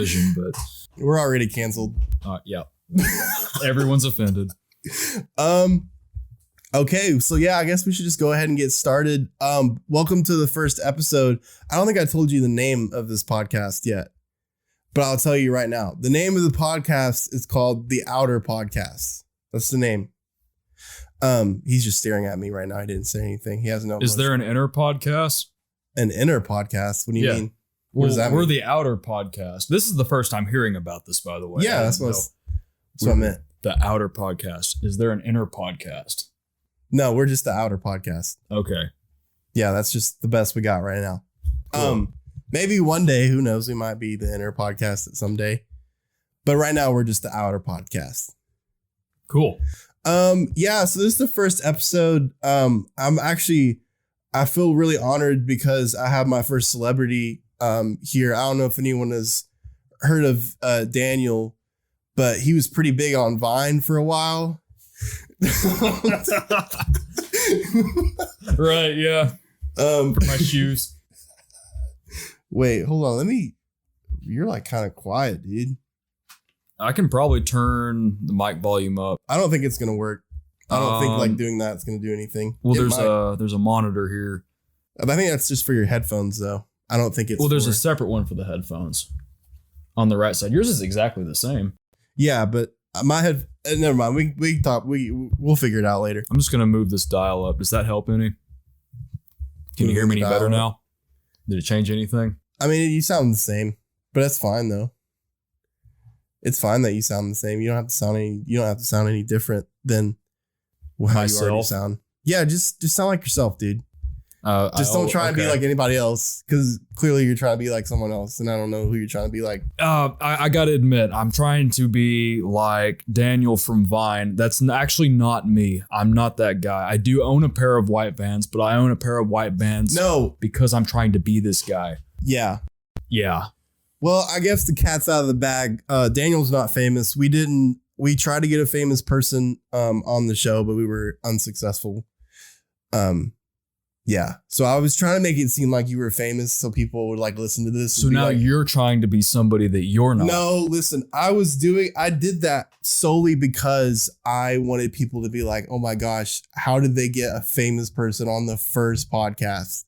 television, but we're already canceled. Yeah. Everyone's offended. Okay, so yeah, I guess we should just go ahead and get started. Welcome to the first episode. I don't think I told you the name of this podcast yet, but I'll tell you right now. The name of the podcast is called The Outer Podcast. That's the name. He's just staring at me right now. I didn't say anything. He has no. Is there an inner podcast? An inner podcast? What do you mean? What does that mean? We're the Outer Podcast. This is the first time hearing about this, by the way. Yeah, that's what I meant. The Outer Podcast. Is there an inner podcast? No, we're just the Outer Podcast. Okay. Yeah, that's just the best we got right now. Cool. Maybe one day, who knows, we might be the inner podcast at some day. But right now we're just the Outer Podcast. Cool. Yeah, so this is the first episode. I feel really honored because I have my first celebrity here. I don't know if anyone has heard of Daniel, but he was pretty big on Vine for a while. Right, yeah. For my shoes. Wait, hold on. You're like kind of quiet, dude. I can probably turn the mic volume up. I don't think it's gonna work. I don't think like doing that's gonna do anything. Well, there's a monitor here. I think that's just for your headphones, though. I don't think it's. Well, there's a separate one for the headphones on the right side. Yours is exactly the same. Yeah, but my head. Never mind. We talk. We'll figure it out later. I'm just gonna move this dial up. Does that help any? Can you hear me any better now? Did it change anything? I mean, you sound the same, but that's fine though. It's fine that you sound the same. You don't have to sound any different than how you already sound. Yeah, just sound like yourself, dude. Just don't try and be like anybody else, because clearly you're trying to be like someone else, and I don't know who you're trying to be like. I gotta admit, I'm trying to be like Daniel from Vine. That's actually not me. I'm not that guy. I do own a pair of white Vans, but I own a pair of white Vans because I'm trying to be this guy. Yeah. Yeah. Well, I guess the cat's out of the bag. Daniel's not famous. We tried to get a famous person on the show, but we were unsuccessful. Yeah. So I was trying to make it seem like you were famous so people would like listen to this. So now you're trying to be somebody that you're not. No, listen, I did that solely because I wanted people to be like, oh my gosh, how did they get a famous person on the first podcast?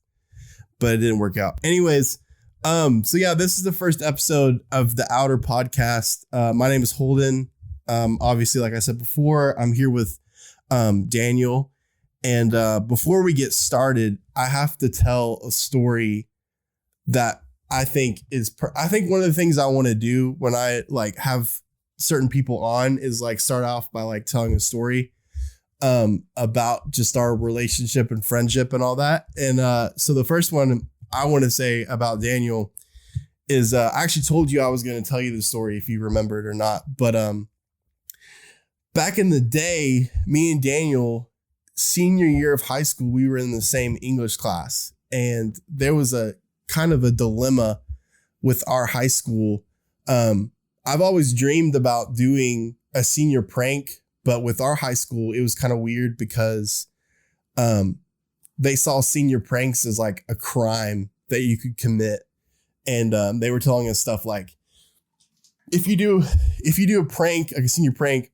But it didn't work out. Anyways, so yeah, this is the first episode of the Outer Podcast. My name is Holden. Obviously, like I said before, I'm here with Daniel. And before we get started, I have to tell a story that I think one of the things I want to do when I like have certain people on is like start off by like telling a story about just our relationship and friendship and all that. And so the first one I want to say about Daniel is I actually told you I was going to tell you the story if you remember it or not. But back in the day, me and Daniel, senior year of high school, we were in the same English class, and there was a kind of a dilemma with our high school. I've always dreamed about doing a senior prank, but with our high school, it was kind of weird because they saw senior pranks as like a crime that you could commit. And they were telling us stuff like, if you do a prank, like a senior prank,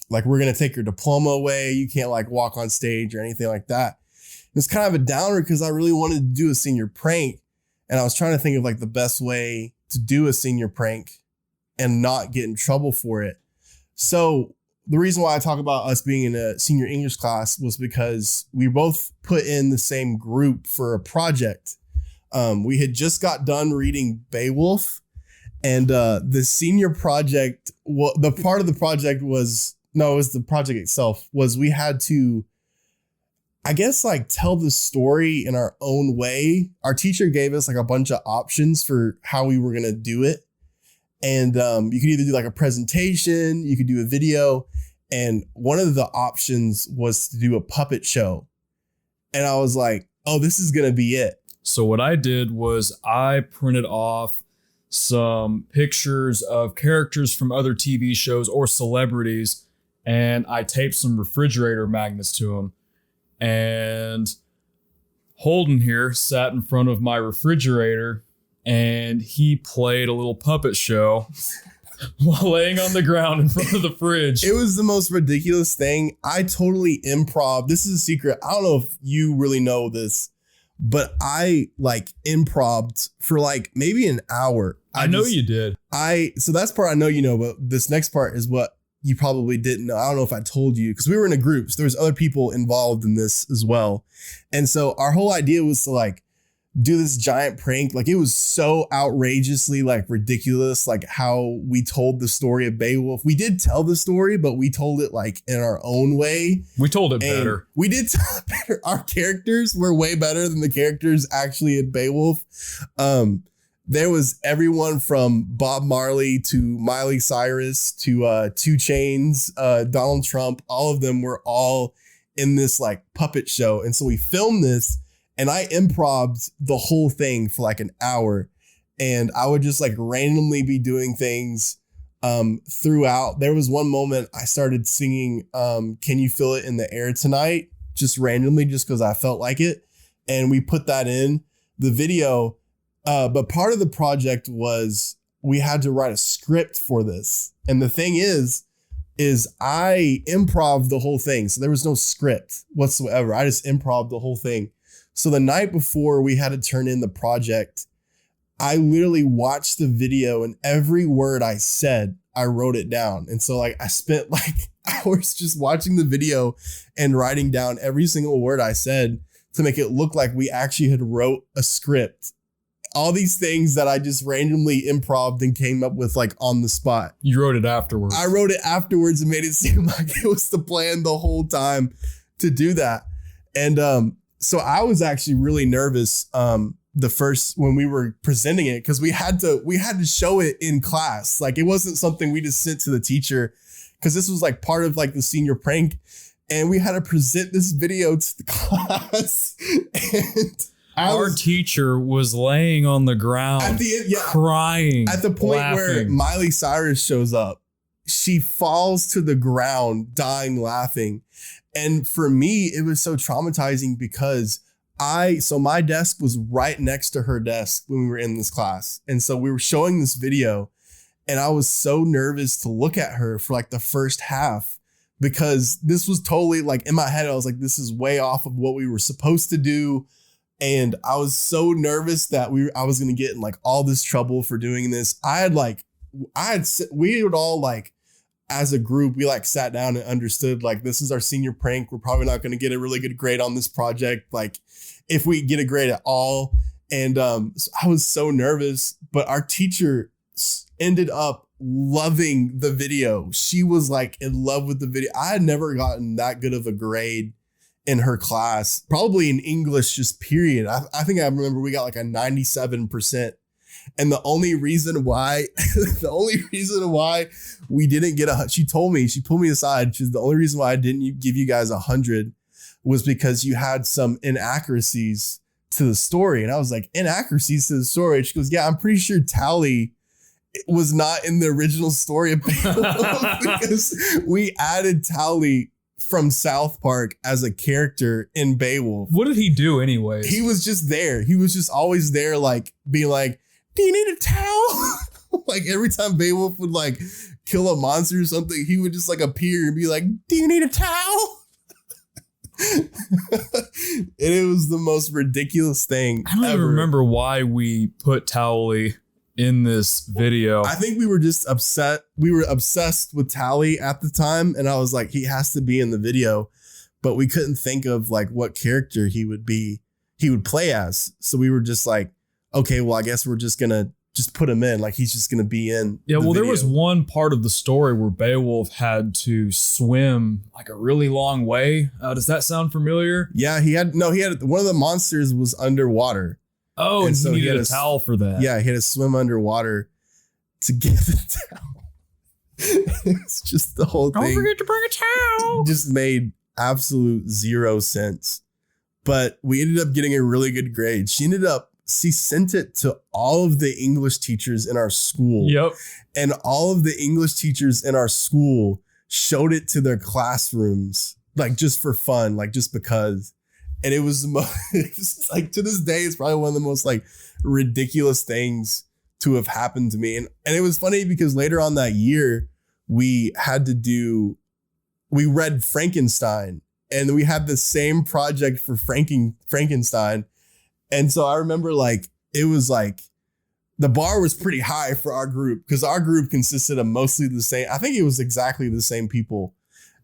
like we're going to take your diploma away. You can't like walk on stage or anything like that. It's kind of a downer because I really wanted to do a senior prank. And I was trying to think of like the best way to do a senior prank and not get in trouble for it. So the reason why I talk about us being in a senior English class was because we both put in the same group for a project. We had just got done reading Beowulf, and the senior project, the part of the project was, no, it was the project itself, was we had to, I guess, like tell the story in our own way. Our teacher gave us like a bunch of options for how we were going to do it. And you could either do like a presentation, you could do a video. And one of the options was to do a puppet show. And I was like, oh, this is going to be it. So what I did was I printed off some pictures of characters from other TV shows or celebrities, and I taped some refrigerator magnets to them. And Holden here sat in front of my refrigerator and he played a little puppet show while laying on the ground in front of the fridge. It was the most ridiculous thing. I totally improv. This is a secret. I don't know if you really know this, but I like improv'd for like maybe an hour. I know you did. So that's part I know you know, but this next part is what you probably didn't know. I don't know if I told you because we were in a group. So there was other people involved in this as well. And so our whole idea was to like do this giant prank. Like it was so outrageously like ridiculous, like how we told the story of Beowulf. We did tell the story, but we told it like in our own way. We told it better. We did tell it better. Our characters were way better than the characters actually in Beowulf. There was everyone from Bob Marley to Miley Cyrus to 2 Chainz, Donald Trump. All of them were all in this like puppet show. And so we filmed this and I improv'd the whole thing for like an hour. And I would just like randomly be doing things throughout. There was one moment I started singing Can You Feel It in the Air Tonight? Just randomly, just because I felt like it. And we put that in the video. But part of the project was we had to write a script for this. And the thing is I improv the whole thing. So there was no script whatsoever. I just improv the whole thing. So the night before we had to turn in the project, I literally watched the video and every word I said, I wrote it down. And so like I spent like hours just watching the video and writing down every single word I said to make it look like we actually had wrote a script. All these things that I just randomly improv'd and came up with like on the spot. You wrote it afterwards. I wrote it afterwards and made it seem like it was the plan the whole time to do that. And so I was actually really nervous when we were presenting it because we had to show it in class. Like it wasn't something we just sent to the teacher because this was like part of like the senior prank. And we had to present this video to the class. And our teacher was laying on the ground at the end, crying. At the point laughing. where Miley Cyrus shows up, she falls to the ground, dying laughing. And for me, it was so traumatizing because my desk was right next to her desk when we were in this class. And so we were showing this video and I was so nervous to look at her for like the first half because this was totally like in my head. I was like, this is way off of what we were supposed to do. And I was so nervous that I was going to get in like all this trouble for doing this. We would all like, as a group, we like sat down and understood like, this is our senior prank. We're probably not going to get a really good grade on this project. Like if we get a grade at all. And so I was so nervous, but our teacher ended up loving the video. She was like in love with the video. I had never gotten that good of a grade in her class, probably in English, just period. I think I remember we got like a 97%. And the only reason why we didn't get she pulled me aside. She's the only reason why I didn't give you guys 100 was because you had some inaccuracies to the story. And I was like, inaccuracies to the story? She goes, yeah, I'm pretty sure Tally was not in the original story of Beowulf because we added Tally from South Park as a character in Beowulf. What did he do anyways? He was just there. He was just always there, like being like, do you need a towel? Like every time Beowulf would like kill a monster or something, he would just like appear and be like, do you need a towel? And it was the most ridiculous thing. I don't even remember why we put Tally in this video. I think we were just upset. We were obsessed with Tally at the time. And I was like, he has to be in the video, but we couldn't think of like what character he would play as. So we were just like, okay, well, I guess we're just going to just put him in. Like he's just going to be in. Yeah. Well, there was one part of the story where Beowulf had to swim like a really long way. Does that sound familiar? Yeah, he had one of the monsters was underwater. Oh, and so he needed a towel for that. Yeah, he had to swim underwater to get the towel. It's just the whole thing. Don't forget to bring a towel. Just made absolute zero sense. But we ended up getting a really good grade. She sent it to all of the English teachers in our school. Yep. And all of the English teachers in our school showed it to their classrooms, like just for fun, like just because. And it was it's like, to this day, it's probably one of the most like ridiculous things to have happened to me. And it was funny because later on that year, we read Frankenstein, and we had the same project for Frankenstein. And so I remember like, it was like, the bar was pretty high for our group because our group consisted of mostly the same. I think it was exactly the same people.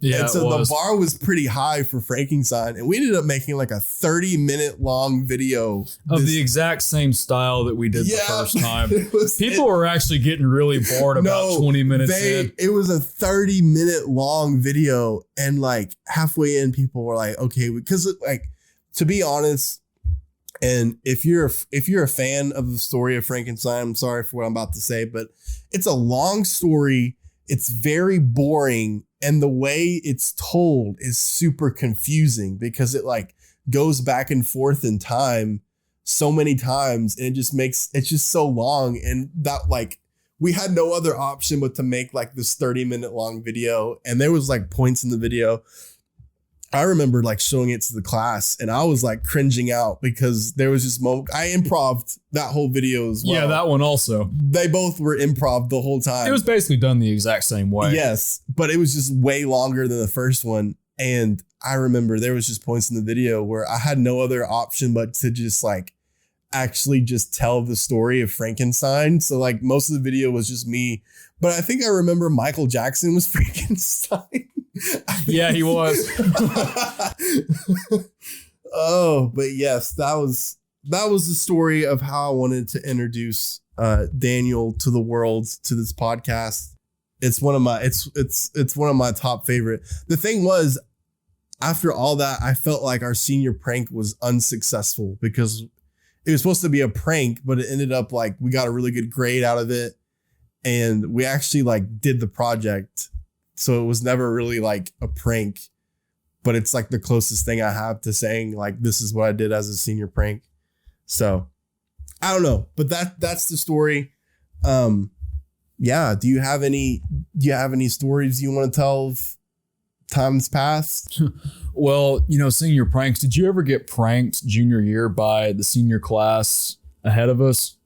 Yeah. And so the bar was pretty high for Frankenstein. And we ended up making like a 30-minute long video of the exact same style that we did the first time. People were actually getting really bored about 20 minutes in. It was a 30-minute long video. And like halfway in, people were like, okay, because like, to be honest, and if you're a fan of the story of Frankenstein, I'm sorry for what I'm about to say, but it's a long story. It's very boring. And the way it's told is super confusing because it like goes back and forth in time so many times. And it's just so long. And that like, we had no other option but to make like this 30-minute long video. And there was like points in the video. I remember like showing it to the class and I was like cringing out because there was this moment. I improv'd that whole video as well. Yeah, that one also. They both were improv the whole time. It was basically done the exact same way. Yes, but it was just way longer than the first one. And I remember there was just points in the video where I had no other option but to just like actually just tell the story of Frankenstein. So like most of the video was just me. But I think I remember Michael Jackson was Frankenstein. Yeah, he was. Oh, but yes, that was the story of how I wanted to introduce Daniel to the world, to this podcast. It's one of my top favorite. The thing was, after all that, I felt like our senior prank was unsuccessful because it was supposed to be a prank, but it ended up like we got a really good grade out of it. And we actually like did the project. So it was never really like a prank, but it's like the closest thing I have to saying like, this is what I did as a senior prank. So I don't know, but that's the story. Yeah. Do you have any stories you want to tell of times past? Well, senior pranks. Did you ever get pranked junior year by the senior class ahead of us?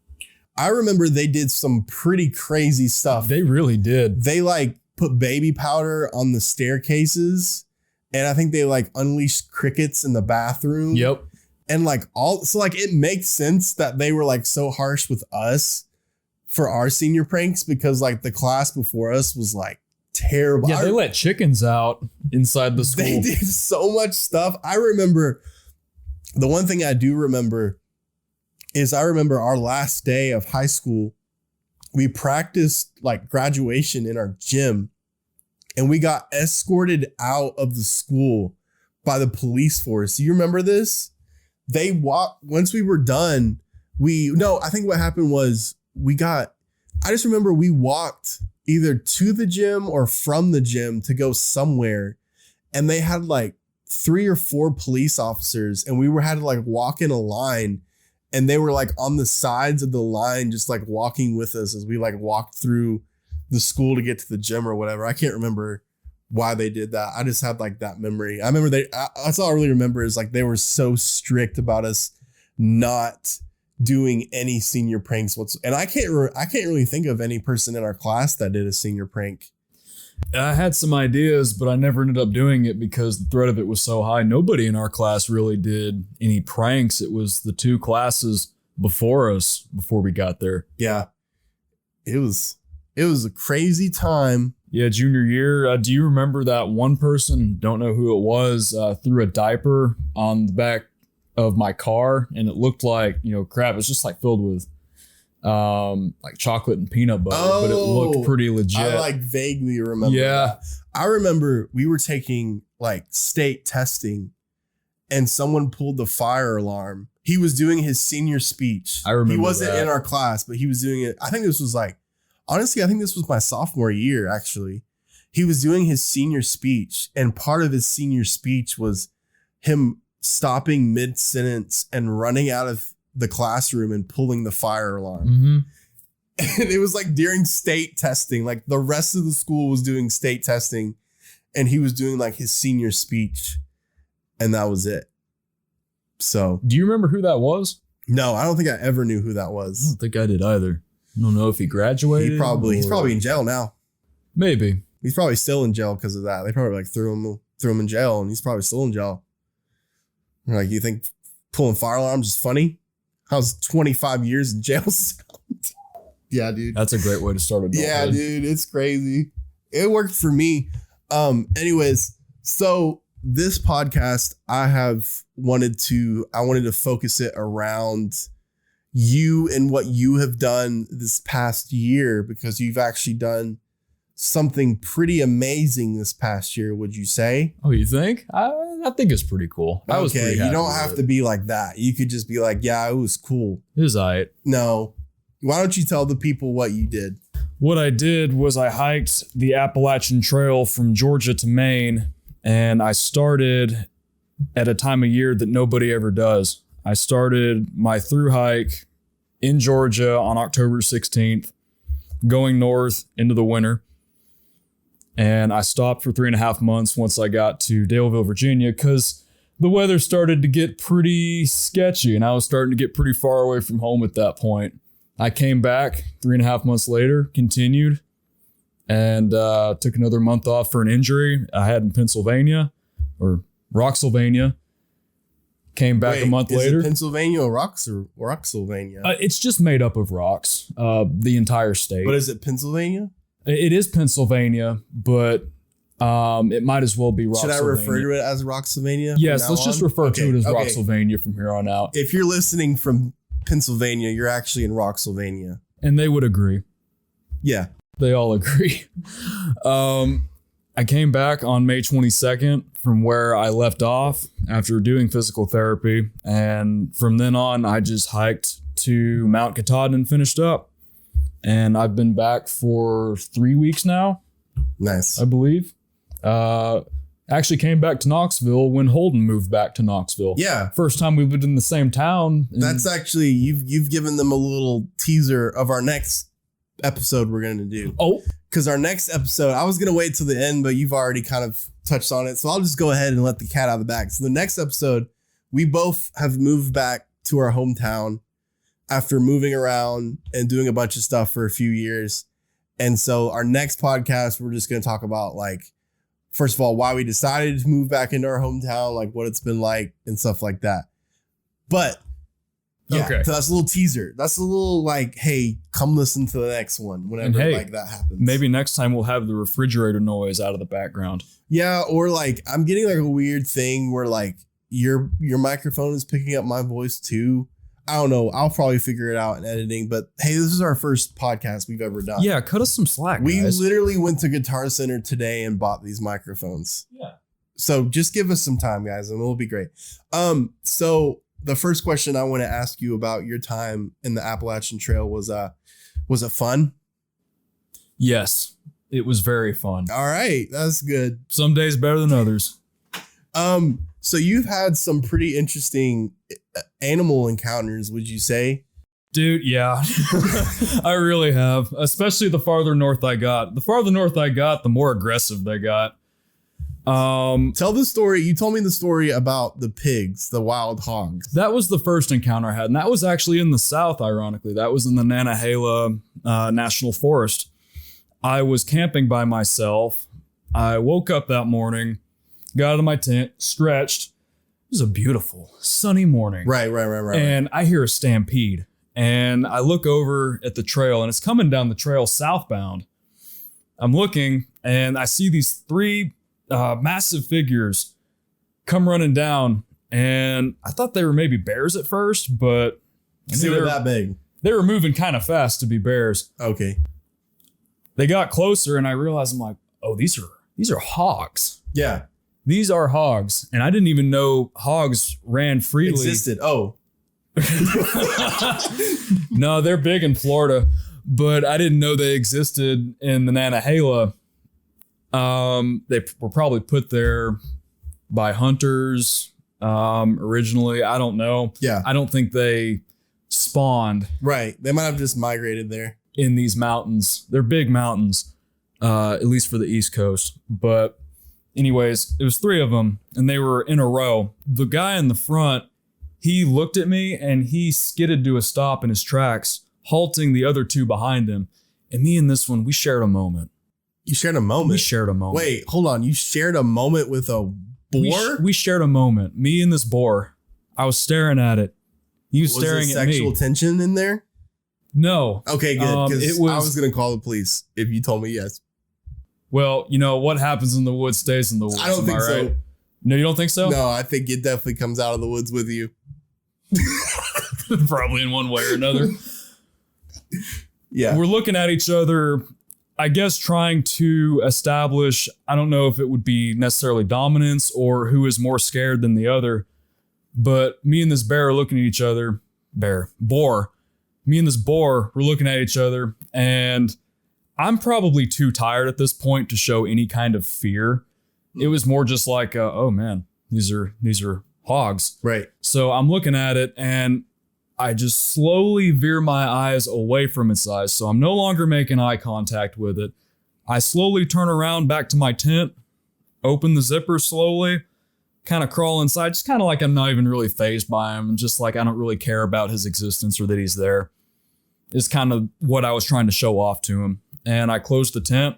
I remember they did some pretty crazy stuff. They really did. They like put baby powder on the staircases. And I think they like unleashed crickets in the bathroom. Yep. And like so like it makes sense that they were like so harsh with us for our senior pranks because like the class before us was like terrible. Yeah, they let chickens out inside the school. They did so much stuff. I remember the one thing I do remember is I remember our last day of high school, we practiced like graduation in our gym and we got escorted out of the school by the police force. Do you remember this? They walked, once we were done, I think what happened was I just remember we walked either to the gym or from the gym to go somewhere. And they had like 3 or 4 police officers and we had to like walk in a line. And they were like on the sides of the line, just like walking with us as we like walked through the school to get to the gym or whatever. I can't remember why they did that. I just had like that memory. I remember that's all I really remember is like they were so strict about us not doing any senior pranks whatsoever. And I can't really think of any person in our class that did a senior prank. I had some ideas, but I never ended up doing it because the threat of it was so high. Nobody in our class really did any pranks. It was the 2 classes before us, before we got there. Yeah. It was a crazy time. Yeah, junior year. Do you remember that one person, don't know who it was, threw a diaper on the back of my car and it looked like, crap. It was just like filled with like chocolate and peanut butter, but it looked pretty legit. I like vaguely remember. Yeah. That. I remember we were taking like state testing and someone pulled the fire alarm. He was doing his senior speech. I remember he wasn't that. in our class, but he was doing it. I think this was my sophomore year, actually. He was doing his senior speech and part of his senior speech was him stopping mid-sentence and running out of the classroom and pulling the fire alarm. Mm-hmm. And it was like during state testing, like the rest of the school was doing state testing and he was doing like his senior speech and that was it. So, do you remember who that was? No, I don't think I ever knew who that was. I don't think I did either. I don't know if he graduated. He's probably in jail now. Maybe. He's probably still in jail because of that. They probably like threw him in jail, and he's probably still in jail. Like, you think pulling fire alarms is funny? How's 25 years in jail sound? Yeah, dude. That's a great way to start adulthood. Yeah, dude. It's crazy. It worked for me. Anyways, so this podcast, I wanted to focus it around you and what you have done this past year, because you've actually done something pretty amazing this past year, would you say? Oh, you think? I think it's pretty cool. I was pretty happy. You don't have to be like that. You could just be like, yeah, it was cool. It was all right. No. Why don't you tell the people what you did? What I did was I hiked the Appalachian Trail from Georgia to Maine, and I started at a time of year that nobody ever does. I started my through hike in Georgia on October 16th, going north into the winter. And I stopped for 3.5 months once I got to Daleville, Virginia, because the weather started to get pretty sketchy and I was starting to get pretty far away from home at that point. I came back 3.5 months later, continued, and took another month off for an injury I had in Pennsylvania, or Roxylvania. Came back a month later. Is it Pennsylvania or Roxylvania? It's just made up of rocks, the entire state. But is it Pennsylvania? It is Pennsylvania, but it might as well be Roxylvania. Should I refer to it as Roxylvania? Yes, let's just refer to it as Roxylvania from here on out. If you're listening from Pennsylvania, you're actually in Roxylvania. And they would agree. Yeah. They all agree. I came back on May 22nd from where I left off after doing physical therapy. And from then on, I just hiked to Mount Katahdin and finished up. And I've been back for 3 weeks now. Nice. I believe. Actually came back to Knoxville when Holden moved back to Knoxville. Yeah. First time we lived in the same town. That's actually, you've given them a little teaser of our next episode we're going to do. Oh. Because our next episode, I was going to wait till the end, but you've already kind of touched on it. So I'll just go ahead and let the cat out of the bag. So the next episode, we both have moved back to our hometown after moving around and doing a bunch of stuff for a few years. And so our next podcast, we're just going to talk about, like, first of all, why we decided to move back into our hometown, like what it's been like and stuff like that. But yeah, okay. So that's a little teaser. That's a little like, hey, come listen to the next one whenever like that happens. Maybe next time we'll have the refrigerator noise out of the background. Yeah, or like I'm getting like a weird thing where like your microphone is picking up my voice too. I don't know. I'll probably figure it out in editing. But hey, this is our first podcast we've ever done. Yeah, cut us some slack, We guys. literally went to Guitar Center today and bought these microphones. Yeah. So just give us some time, guys, and it'll be great. So the first question I want to ask you about your time in the Appalachian Trail was it fun? Yes, it was very fun. All right, that's good. Some days better than others. So you've had some pretty interesting animal encounters, would you say? Dude, yeah. I really have, especially the farther north I got. The farther north I got, the more aggressive they got. Tell the story. You told me the story about the pigs, the wild hogs. That was the first encounter I had, and that was actually in the south, ironically. That was in the Nantahala National Forest. I was camping by myself. I woke up that morning, got out of my tent, stretched. It was a beautiful, sunny morning. Right. And I hear a stampede, and I look over at the trail, and it's coming down the trail southbound. I'm looking, and I see these three massive figures come running down, and I thought they were maybe bears at first, but they were that big. They were moving kind of fast to be bears. Okay. They got closer, and I realized, I'm like, oh, these are hogs. Yeah. These are hogs, and I didn't even know hogs ran freely. Existed. Oh. No, they're big in Florida, but I didn't know they existed in the Nantahala. They were probably put there by hunters originally. I don't know. Yeah. I don't think they spawned. Right. They might have just migrated there. In these mountains. They're big mountains, at least for the East Coast. But anyways, it was three of them, and they were in a row. The guy in the front, he looked at me and he skidded to a stop in his tracks, halting the other two behind him. And me and this one, we shared a moment. You shared a moment? We shared a moment. Wait, hold on. You shared a moment with a boar? We shared a moment. Me and this boar. I was staring at it. He was staring at me. Sexual tension in there? No. Okay, good. Because I was going to call the police if you told me yes. Well, you know, what happens in the woods stays in the woods. I don't think so. Right? No, you don't think so? No, I think it definitely comes out of the woods with you. Probably in one way or another. Yeah. We're looking at each other, I guess, trying to establish, I don't know if it would be necessarily dominance or who is more scared than the other. But me and this bear are looking at each other. Boar. Me and this boar were looking at each other, and I'm probably too tired at this point to show any kind of fear. It was more just like, oh man, these are hogs. Right. So I'm looking at it and I just slowly veer my eyes away from its eyes. So I'm no longer making eye contact with it. I slowly turn around back to my tent, open the zipper slowly, kind of crawl inside, just kind of like I'm not even really fazed by him. Just like I don't really care about his existence or that he's there. Is kind of what I was trying to show off to him. And I closed the tent,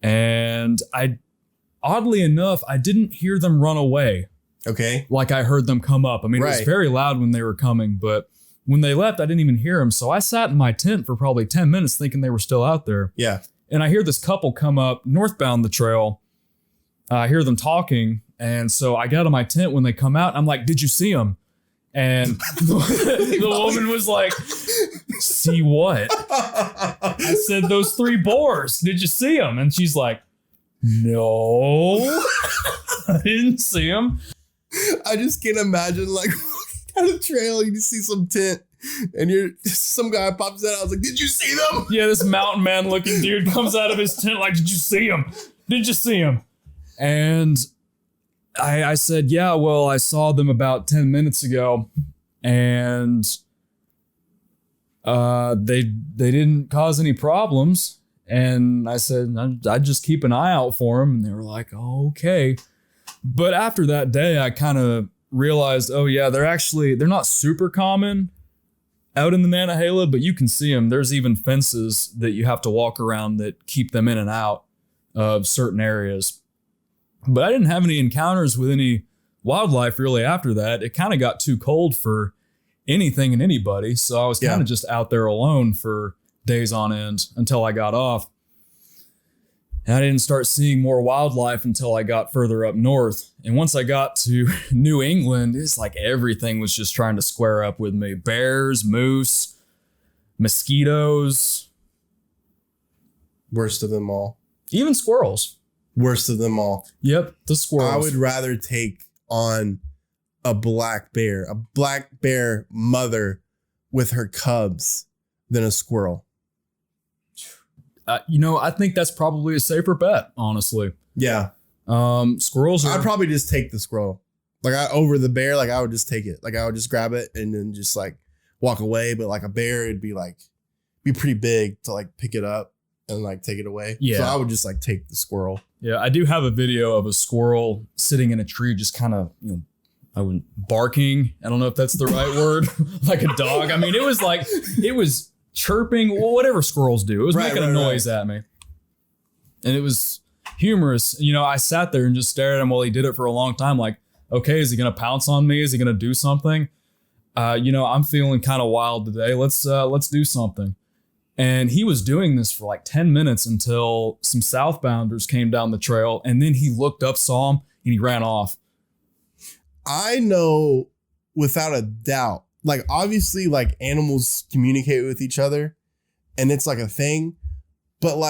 and oddly enough, I didn't hear them run away. Okay. Like I heard them come up. I mean, It was very loud when they were coming, but when they left, I didn't even hear them. So I sat in my tent for probably 10 minutes thinking they were still out there. Yeah. And I hear this couple come up northbound the trail. I hear them talking. And so I got in my tent when they come out. I'm like, did you see them? And the woman was like, see what? I said, those 3 boars. Did you see them? And she's like, no, I didn't see them. I just can't imagine like walking down a trail, you see some tent and some guy pops out. I was like, did you see them? Yeah, this mountain man looking dude comes out of his tent like, did you see him? Did you see him? And I said, yeah, well, I saw them about 10 minutes ago, and they didn't cause any problems. And I said, I'd just keep an eye out for them. And they were like, oh, okay. But after that day, I kind of realized, oh yeah, they're not super common out in the Nantahala, but you can see them. There's even fences that you have to walk around that keep them in and out of certain areas. But I didn't have any encounters with any wildlife really after that. It kind of got too cold for anything and anybody. So I was kind of just out there alone for days on end until I got off. And I didn't start seeing more wildlife until I got further up north. And once I got to New England, it's like everything was just trying to square up with me. Bears, moose, mosquitoes. Worst of them all. Even squirrels. Worst of them all. Yep, the squirrels. I would rather take on a black bear mother with her cubs than a squirrel. I think that's probably a safer bet, honestly. Yeah. Squirrels are... I'd probably just take the squirrel. Over the bear, I would just take it. I would just grab it and then just walk away. But a bear, it'd be pretty big to pick it up and take it away. Yeah. So I would just take the squirrel. Yeah, I do have a video of a squirrel sitting in a tree, just kind of, barking. I don't know if that's the right word, like a dog. I mean, it was chirping, whatever squirrels do. It was making a noise at me. And it was humorous. I sat there and just stared at him while he did it for a long time. Like, okay, is he going to pounce on me? Is he going to do something? I'm feeling kind of wild today. Let's do something. And he was doing this for 10 minutes until some southbounders came down the trail. And then he looked up, saw him, and he ran off. I know without a doubt, obviously animals communicate with each other and it's a thing, but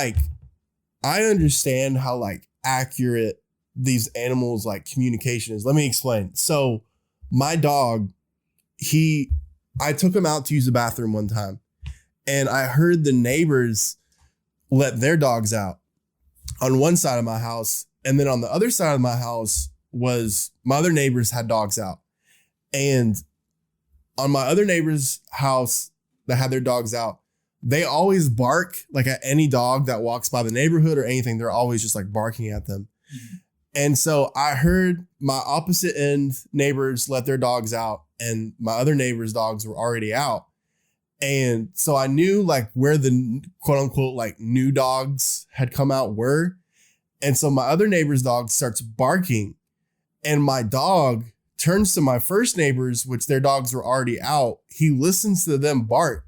I understand how accurate these animals communication is. Let me explain. So my dog, I took him out to use the bathroom one time. And I heard the neighbors let their dogs out on one side of my house. And then on the other side of my house was my other neighbors had dogs out. And on my other neighbor's house that had their dogs out, they always bark at any dog that walks by the neighborhood or anything. They're always just barking at them. Mm-hmm. And so I heard my opposite end neighbors let their dogs out, and my other neighbors' dogs were already out. And so I knew like where the quote unquote like new dogs had come out were. And so my other neighbor's dog starts barking, and my dog turns to my first neighbors, which their dogs were already out. He listens to them bark,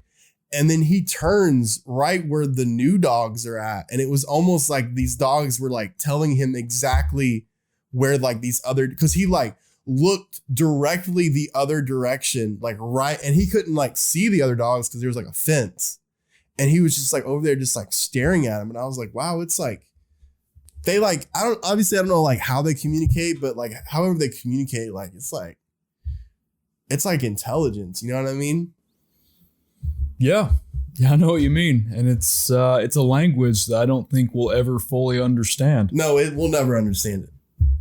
and then he turns right where the new dogs are at. And it was almost like these dogs were like telling him exactly where like these other, because he like looked directly the other direction, like right. And he couldn't like see the other dogs because there was like a fence. And he was just like over there, just like staring at him. And I was like, wow, it's like, they like, I don't know like how they communicate, but like however they communicate, like it's like intelligence. You know what I mean? Yeah, I know what you mean. And it's a language that I don't think we'll ever fully understand. No, we'll never understand it.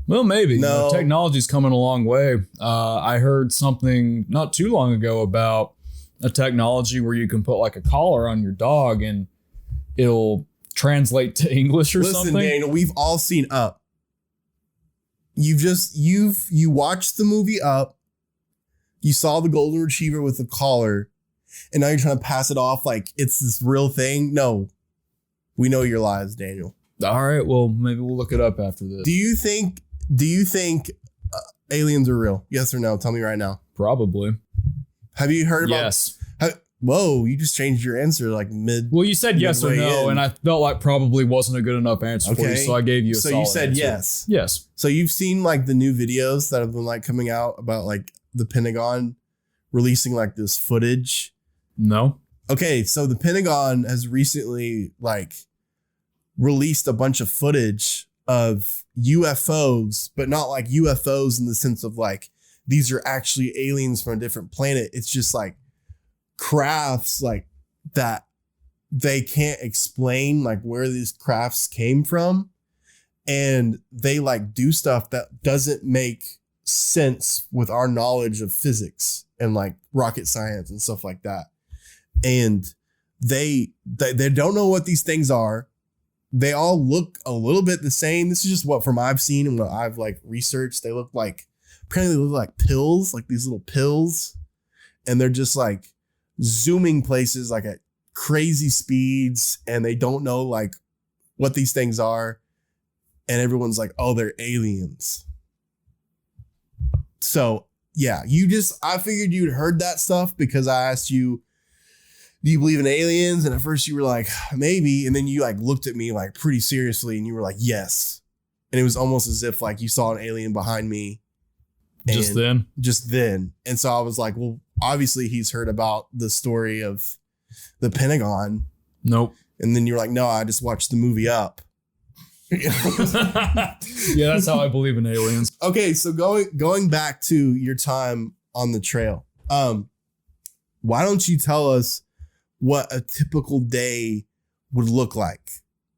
Well, maybe. No. Technology's coming a long way. I heard something not too long ago about a technology where you can put like a collar on your dog and it'll translate to English or something. Listen, Daniel, we've all seen Up. You watched the movie Up. You saw the golden retriever with the collar, and now you're trying to pass it off like it's this real thing. No, we know your lies, Daniel. All right, well, maybe we'll look it up after this. Do you think aliens are real? Yes or no? Tell me right now. Probably. Have you heard about? Yes. Whoa, you just changed your answer like mid. Well, you said yes or no, and I felt like probably wasn't a good enough answer for you, so I gave you a solid you said answer. yes. Yes. So you've seen like the new videos that have been like coming out about like the Pentagon releasing like this footage? No. Okay, so the Pentagon has recently like released a bunch of footage of UFOs, but not like UFOs in the sense of like these are actually aliens from a different planet. It's just like crafts like that they can't explain like where these crafts came from, and they like do stuff that doesn't make sense with our knowledge of physics and like rocket science and stuff like that. And they don't know what these things are. They all look a little bit the same. This is just what from I've seen and what I've like researched. Apparently they look like pills, like these little pills, and they're just like zooming places like at crazy speeds, and they don't know like what these things are, and everyone's like, oh, they're aliens. So yeah, I figured you'd heard that stuff because I asked you, do you believe in aliens? And at first you were like, maybe, and then you like looked at me like pretty seriously and you were like, yes. And it was almost as if like you saw an alien behind me. Just then. And so I was like, well, obviously he's heard about the story of the Pentagon. Nope. And then you're like, no, I just watched the movie Up. Yeah, that's how I believe in aliens. Okay, so going back to your time on the trail, why don't you tell us what a typical day would look like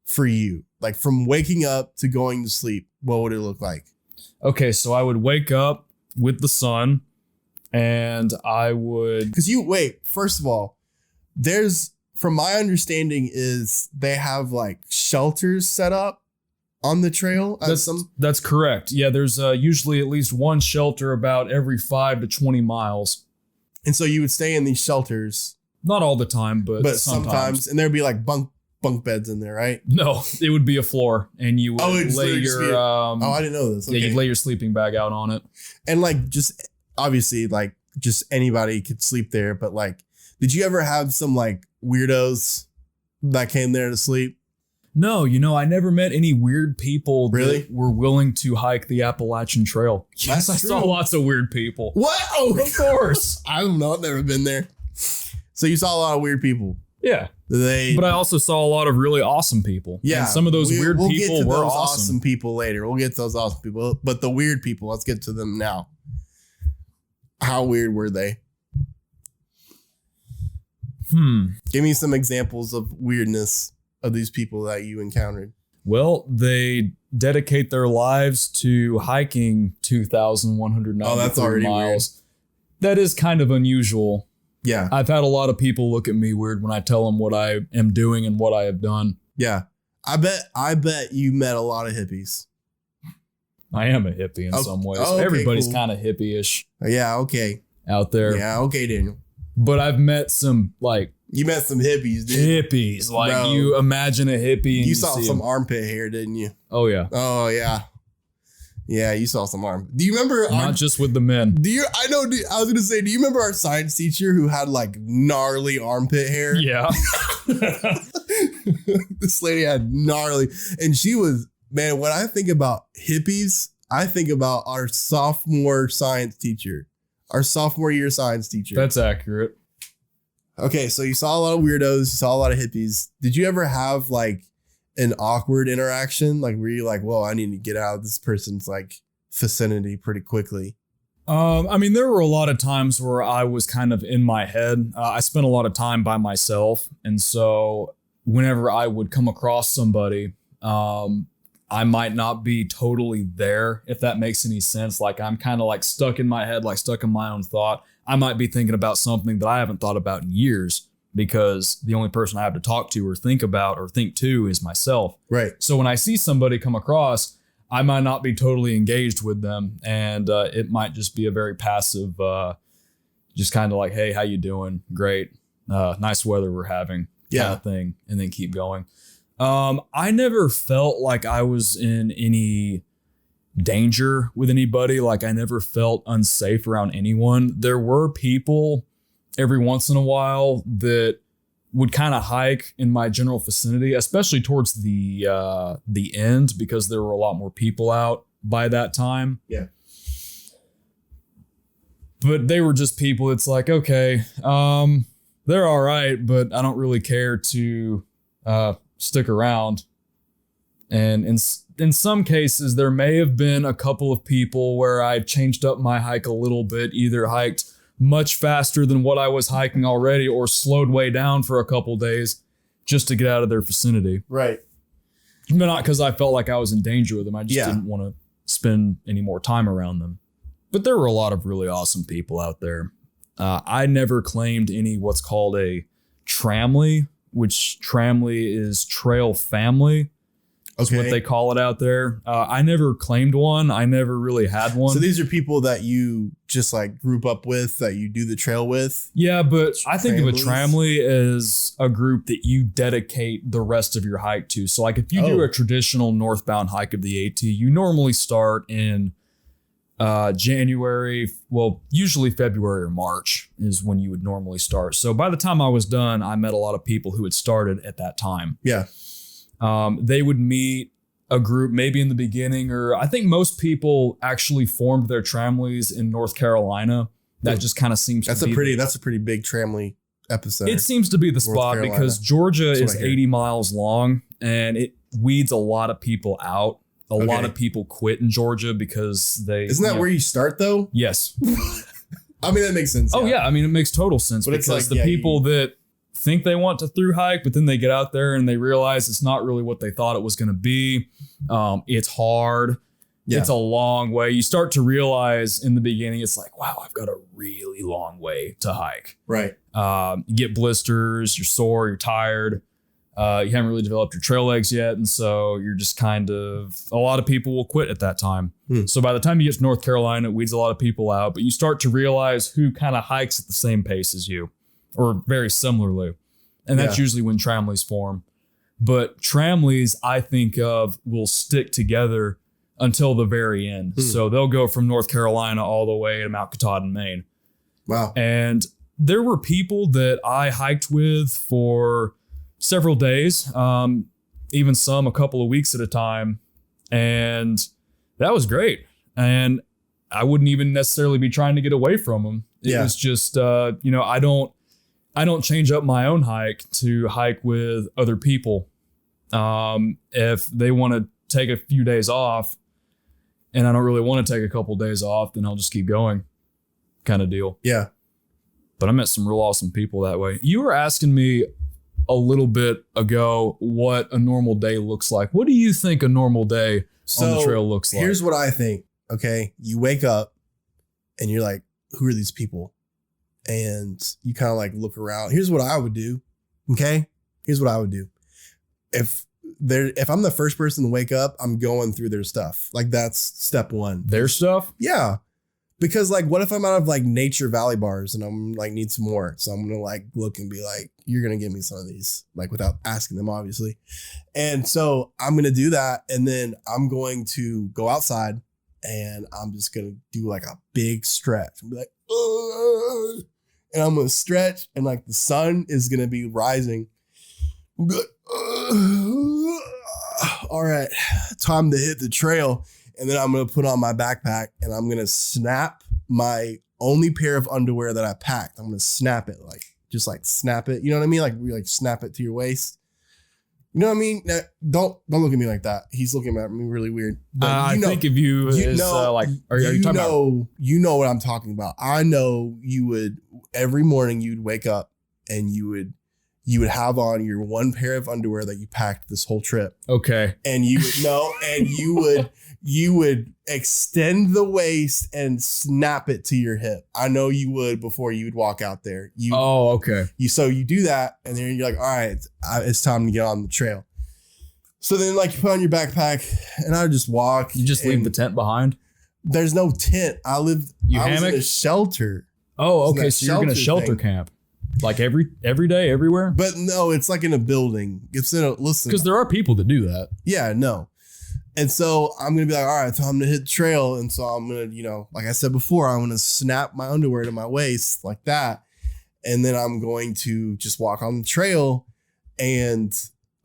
for you? Like from waking up to going to sleep, what would it look like? Okay, so I would wake up with the sun, and I would... First of all, from my understanding is they have like shelters set up on the trail. That's correct. Yeah, there's usually at least one shelter about every 5 to 20 miles. And so you would stay in these shelters. Not all the time, but sometimes. And there'd be like bunk beds in there, right? No, it would be a floor, and you would lay your... I didn't know this. Okay. Yeah, you'd lay your sleeping bag out on it. And like, just obviously like just anybody could sleep there. But like, did you ever have some like weirdos that came there to sleep? No, I never met any weird people that were willing to hike the Appalachian Trail. Yes, I saw lots of weird people. What? Oh, of course. I don't know. I've never been there. So you saw a lot of weird people. Yeah. But I also saw a lot of really awesome people. Yeah. And some of those weird people get to were those awesome people later. We'll get to those awesome people. But the weird people, let's get to them now. How weird were they? Give me some examples of weirdness of these people that you encountered. Well, they dedicate their lives to hiking 2,193 that's already miles. Weird. That is kind of unusual. Yeah. I've had a lot of people look at me weird when I tell them what I am doing and what I have done. Yeah. I bet you met a lot of hippies. I am a hippie in some ways. Okay, everybody's cool. kind of hippie-ish Yeah, okay. out there. Yeah, okay, Daniel. But I've met some like You met some hippies, dude. hippies. Like Bro. you imagine a hippie and You saw see some 'em. armpit hair, didn't you? Oh yeah. Oh yeah. Yeah, you saw some arm. Do you remember Not just with the men. I was gonna say, do you remember our science teacher who had like gnarly armpit hair? Yeah. This lady had gnarly, and she was, man, when I think about hippies, I think about our sophomore science teacher. Our sophomore year science teacher. That's accurate. Okay, so you saw a lot of weirdos, you saw a lot of hippies. Did you ever have like an awkward interaction? Like, were you like, whoa, I need to get out of this person's like vicinity pretty quickly? I mean, there were a lot of times where I was kind of in my head. I spent a lot of time by myself. And so whenever I would come across somebody, I might not be totally there, if that makes any sense. Like I'm kind of like stuck in my head, like stuck in my own thought. I might be thinking about something that I haven't thought about in years because the only person I have to talk to or think about or think to is myself. Right. So when I see somebody come across, I might not be totally engaged with them. And it might just be a very passive, just kind of like, hey, how you doing? Great. Nice weather we're having kind of thing. And then keep going. I never felt like I was in any danger with anybody. Like I never felt unsafe around anyone. There were people every once in a while that would kind of hike in my general vicinity, especially towards the end, because there were a lot more people out by that time. Yeah. But they were just people. It's like, okay, they're all right, but I don't really care to stick around. And in some cases, there may have been a couple of people where I changed up my hike a little bit, either hiked much faster than what I was hiking already or slowed way down for a couple days just to get out of their vicinity. Right. But not because I felt like I was in danger with them. I just didn't want to spend any more time around them. But there were a lot of really awesome people out there. I never claimed any what's called a tramley, which tramley is trail family. That's what they call it out there. I never claimed one. I never really had one. So these are people that you just like group up with, that you do the trail with? Yeah, but I think of a tramley as a group that you dedicate the rest of your hike to. So like if you do a traditional northbound hike of the AT, you normally start in January, well, usually February or March is when you would normally start. So by the time I was done, I met a lot of people who had started at that time. Yeah. They would meet a group maybe in the beginning, or I think most people actually formed their tramleys in North Carolina. That just kind of seems that's a pretty big tramley episode. It seems to be the spot because Georgia is 80 miles long and it weeds a lot of people out. A lot of people quit in Georgia because Isn't that where you start though? Yes. I mean, that makes sense. Oh yeah. I mean, it makes total sense, but because it's like, the people that think they want to through hike, but then they get out there and they realize it's not really what they thought it was going to be. It's hard. Yeah. It's a long way. You start to realize in the beginning, it's like, wow, I've got a really long way to hike. Right. You get blisters, you're sore, you're tired. You haven't really developed your trail legs yet. And so you're just kind of, a lot of people will quit at that time. So by the time you get to North Carolina, it weeds a lot of people out, but you start to realize who kind of hikes at the same pace as you or very similarly. And that's usually when tramleys form. But tramleys, I think of, will stick together until the very end. So they'll go from North Carolina all the way to Mount Katahdin, Maine. Wow. And there were people that I hiked with for several days, even some a couple of weeks at a time. And that was great. And I wouldn't even necessarily be trying to get away from them. It was just, I don't change up my own hike to hike with other people. If they want to take a few days off and I don't really want to take a couple of days off, then I'll just keep going kind of deal. Yeah. But I met some real awesome people that way. You were asking me a little bit ago what a normal day looks like. What do you think a normal day on the trail looks like? Here's what I think. Okay. You wake up and you're like, who are these people? And you kind of like look around. Here's what I would do. Okay. Here's what I would do. If if I'm the first person to wake up, I'm going through their stuff. Like that's step one. Their stuff? Yeah. Because like, what if I'm out of like Nature Valley bars and I'm like, need some more? So I'm going to like look and be like, you're going to give me some of these, like without asking them, obviously. And so I'm going to do that. And then I'm going to go outside and I'm just going to do like a big stretch and be like, ugh. And I'm going to stretch and like the sun is going to be rising. I'm be like, ugh. All right, time to hit the trail. And then I'm going to put on my backpack and I'm going to snap my only pair of underwear that I packed. I'm going to snap it, like, just like snap it. You know what I mean? Like, we like snap it to your waist. You know what I mean? Now, don't look at me like that. He's looking at me really weird. But I think of you as like, are you talking about? You know what I'm talking about. I know you would, every morning you'd wake up and you would have on your one pair of underwear that you packed this whole trip. Okay. And you would know, and you would extend the waist and snap it to your hip. I know you would before you would walk out there. Okay. So you do that, and then you're like, all right, it's time to get on the trail. So then like you put on your backpack and I would just walk. You just leave the tent behind? There's no tent. I was in a shelter. Oh, okay. So you're going to shelter camp. Like every day, everywhere? But no, it's like in a building. It's in a, listen. Because there are people that do that. Yeah, no. And so I'm going to be like, all right, time to hit the trail. And so I'm going to, like I said before, I'm going to snap my underwear to my waist like that. And then I'm going to just walk on the trail. And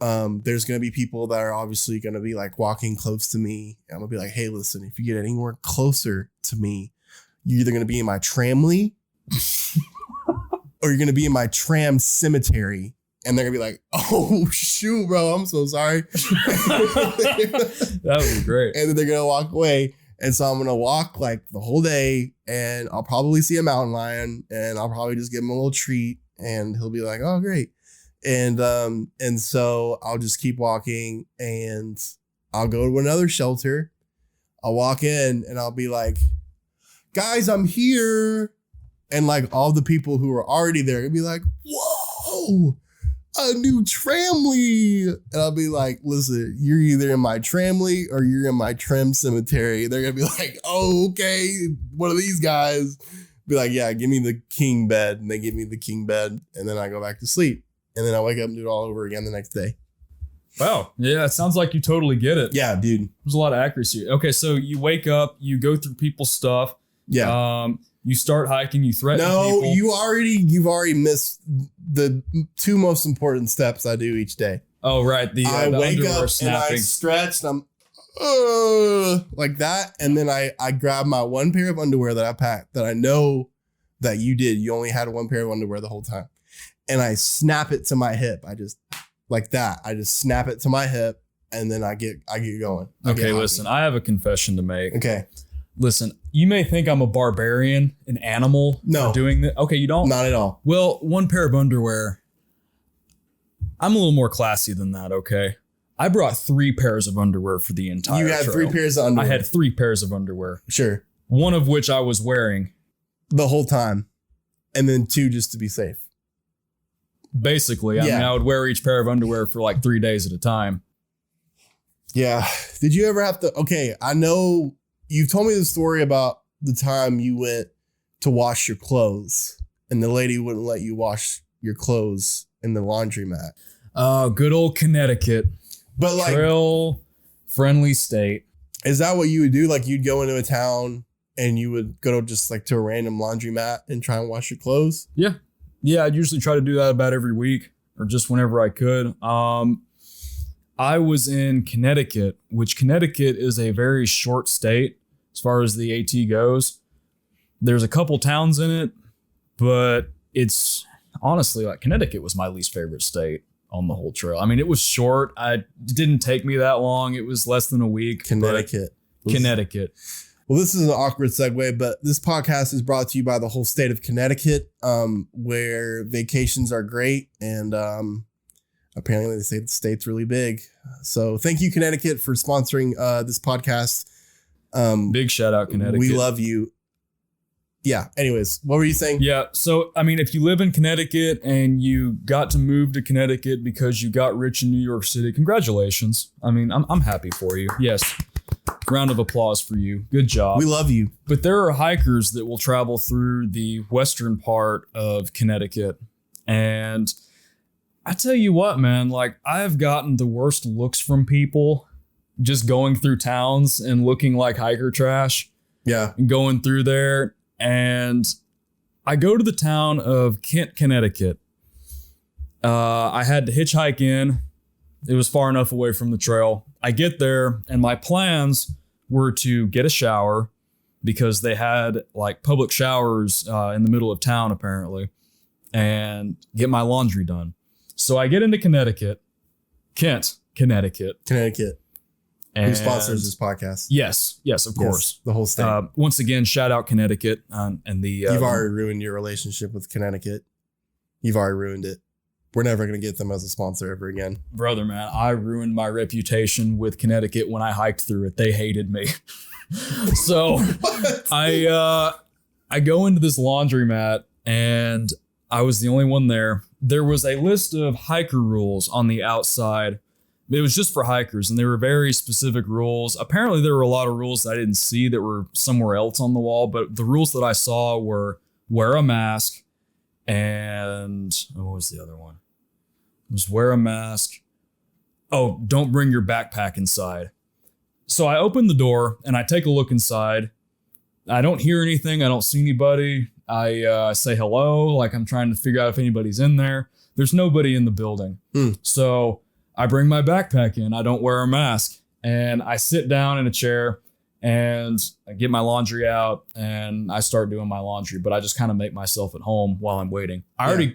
there's going to be people that are obviously going to be like walking close to me. And I'm going to be like, hey, listen, if you get anywhere closer to me, you're either going to be in my tramley or you're going to be in my tram cemetery. And they're going to be like, oh, shoot, bro, I'm so sorry. That would be great. And then they're going to walk away. And so I'm going to walk like the whole day and I'll probably see a mountain lion and I'll probably just give him a little treat and he'll be like, oh, great. And so I'll just keep walking and I'll go to another shelter. I'll walk in and I'll be like, guys, I'm here. And like all the people who are already there will be like, whoa, a new tramley. And I'll be like, listen, you're either in my tramley or you're in my trim cemetery. They're going to be like, oh, okay. One of these guys be like, yeah, give me the king bed. And they give me the king bed. And then I go back to sleep. And then I wake up and do it all over again the next day. Wow. Yeah, it sounds like you totally get it. Yeah, dude. There's a lot of accuracy. Okay, so you wake up, you go through people's stuff. Yeah. You start hiking, you threaten people. No, you've already missed the two most important steps I do each day. Oh, right. I the wake underwear up snapping. and I stretch and I'm like that. And then I grab my one pair of underwear that I packed that I know that you did. You only had one pair of underwear the whole time. And I snap it to my hip. I just like that. I just snap it to my hip and then I get going. Okay, listen, I have a confession to make. Okay. Listen, you may think I'm a barbarian, an animal for doing this. Okay, you don't? Not at all. Well, one pair of underwear. I'm a little more classy than that, okay? I brought 3 pairs of underwear for the entire You had trail. 3 pairs of underwear? I had 3 pairs of underwear. Sure. One of which I was wearing. The whole time. And then 2 just to be safe. Basically. I mean, I would wear each pair of underwear for like 3 days at a time. Yeah. Did you ever have to... Okay, I know... You told me the story about the time you went to wash your clothes and the lady wouldn't let you wash your clothes in the laundromat. Oh, good old Connecticut. But like trail friendly state. Is that what you would do? Like you'd go into a town and you would go to just like to a random laundromat and try and wash your clothes? Yeah. Yeah, I'd usually try to do that about every week or just whenever I could. I was in Connecticut, which Connecticut is a very short state. As far as the AT goes, there's a couple towns in it, but it's honestly like Connecticut was my least favorite state on the whole trail. I mean, it was short. It didn't take me that long. It was less than a week. Connecticut. Well, this is an awkward segue, but this podcast is brought to you by the whole state of Connecticut, where vacations are great. And apparently they say the state's really big. So thank you, Connecticut, for sponsoring this podcast. Big shout out, Connecticut. We love you. Yeah. Anyways, what were you saying? Yeah. So, I mean, if you live in Connecticut and you got to move to Connecticut because you got rich in New York City, congratulations. I mean, I'm happy for you. Yes. Round of applause for you. Good job. We love you. But there are hikers that will travel through the western part of Connecticut. And I tell you what, man, like I've gotten the worst looks from people just going through towns and looking like hiker trash. Yeah. And going through there. And I go to the town of Kent, Connecticut. I had to hitchhike in. It was far enough away from the trail. I get there and my plans were to get a shower because they had like public showers in the middle of town apparently, and get my laundry done. So I get into Connecticut, Kent, Connecticut. Who sponsors this podcast? Yes, of course. The whole state. Once again, shout out Connecticut and the. You've already ruined your relationship with Connecticut. You've already ruined it. We're never going to get them as a sponsor ever again. Brother, man, I ruined my reputation with Connecticut when I hiked through it. They hated me. So I go into this laundromat and I was the only one there. There was a list of hiker rules on the outside. It was just for hikers, and they were very specific rules. Apparently, there were a lot of rules that I didn't see that were somewhere else on the wall, but the rules that I saw were wear a mask and what was the other one? It was wear a mask. Oh, don't bring your backpack inside. So I open the door and I take a look inside. I don't hear anything. I don't see anybody. I say hello, like I'm trying to figure out if anybody's in there. There's nobody in the building. So I bring my backpack in. I don't wear a mask. And I sit down in a chair and I get my laundry out and I start doing my laundry. But I just kind of make myself at home while I'm waiting. I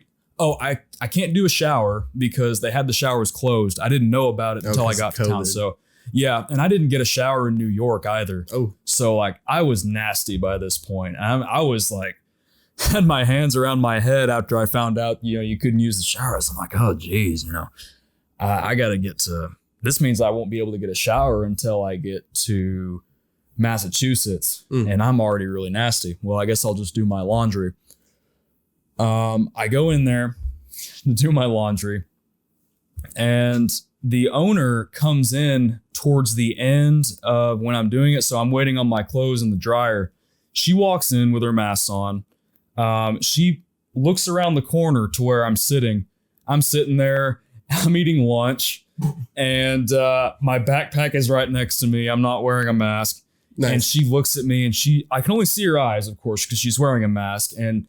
can't do a shower because they had the showers closed. I didn't know about it until I got to town. So yeah, and I didn't get a shower in New York either. So like I was nasty by this point. I was like, had my hands around my head after I found out, you couldn't use the showers. I'm like, oh geez, I got to get to, this means I won't be able to get a shower until I get to Massachusetts. And I'm already really nasty. Well, I guess I'll just do my laundry. I go in there to do my laundry and the owner comes in towards the end of when I'm doing it. So I'm waiting on my clothes in the dryer. She walks in with her mask on. She looks around the corner to where I'm sitting. I'm sitting there. I'm eating lunch and my backpack is right next to me. I'm not wearing a mask. Nice. And she looks at me and I can only see her eyes, of course, because she's wearing a mask. And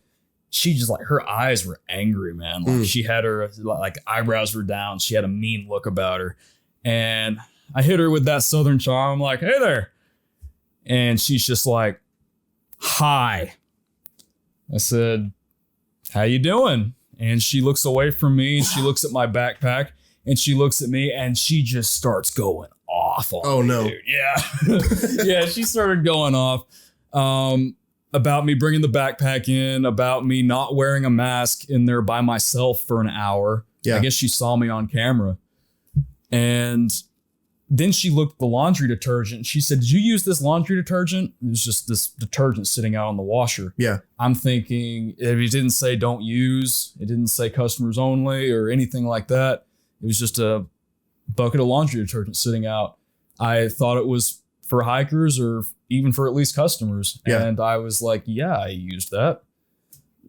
she just like, her eyes were angry, man. Like she had her like eyebrows were down. She had a mean look about her. And I hit her with that Southern charm. I'm like, hey there. And she's just like, hi. I said, how you doing? And she looks away from me and she looks at my backpack and she looks at me and she just starts going off on me, no. Dude. Yeah. Yeah, she started going off about me bringing the backpack in, about me not wearing a mask in there by myself for an hour. Yeah. I guess she saw me on camera. And then she looked at the laundry detergent. She said, did you use this laundry detergent? It was just this detergent sitting out on the washer. Yeah. I'm thinking, it didn't say don't use, it didn't say customers only or anything like that. It was just a bucket of laundry detergent sitting out. I thought it was for hikers or even for at least customers. Yeah. And I was like, yeah, I used that.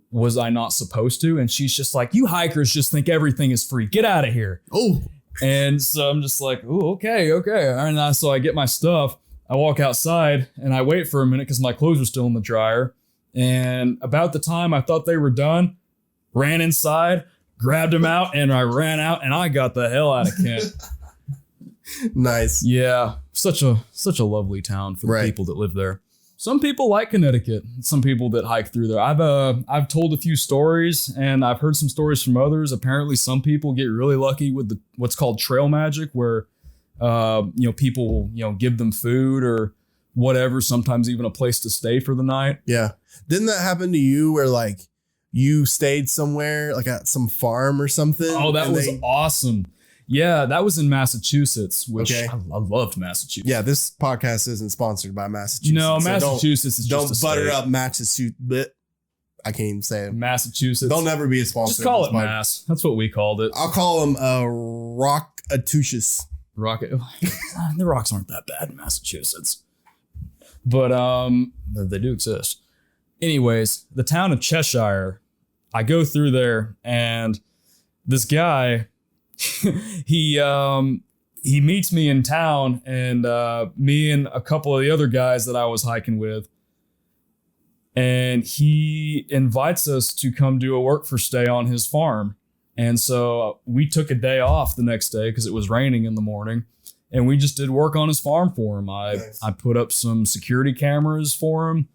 Was I not supposed to? And she's just like, you hikers just think everything is free. Get out of here. Oh. And so I'm just like, oh, okay. And so I get my stuff. I walk outside and I wait for a minute because my clothes are still in the dryer. And about the time I thought they were done, ran inside, grabbed them out, and I ran out and I got the hell out of Kent. Nice. Yeah. Such a lovely town for the people that live there. Some people like Connecticut. Some people that hike through there. I've told a few stories and I've heard some stories from others. Apparently some people get really lucky with what's called trail magic, where people give them food or whatever, sometimes even a place to stay for the night. Yeah. Didn't that happen to you where like you stayed somewhere like at some farm or something? Oh, that was awesome. Yeah, that was in Massachusetts, which I loved Massachusetts. Yeah, this podcast isn't sponsored by Massachusetts. No, Massachusetts is just don't butter up Massachusetts. I can't even say it. Massachusetts. They'll never be a sponsor. Just call it Mass. That's what we called it. I'll call them Rockatuchus. Rocket. The rocks aren't that bad in Massachusetts, but they do exist. Anyways, the town of Cheshire. I go through there, and this guy, he meets me in town, and me and a couple of the other guys that I was hiking with. And he invites us to come do a work for stay on his farm. And so we took a day off the next day because it was raining in the morning. And we just did work on his farm for him. I put up some security cameras for him.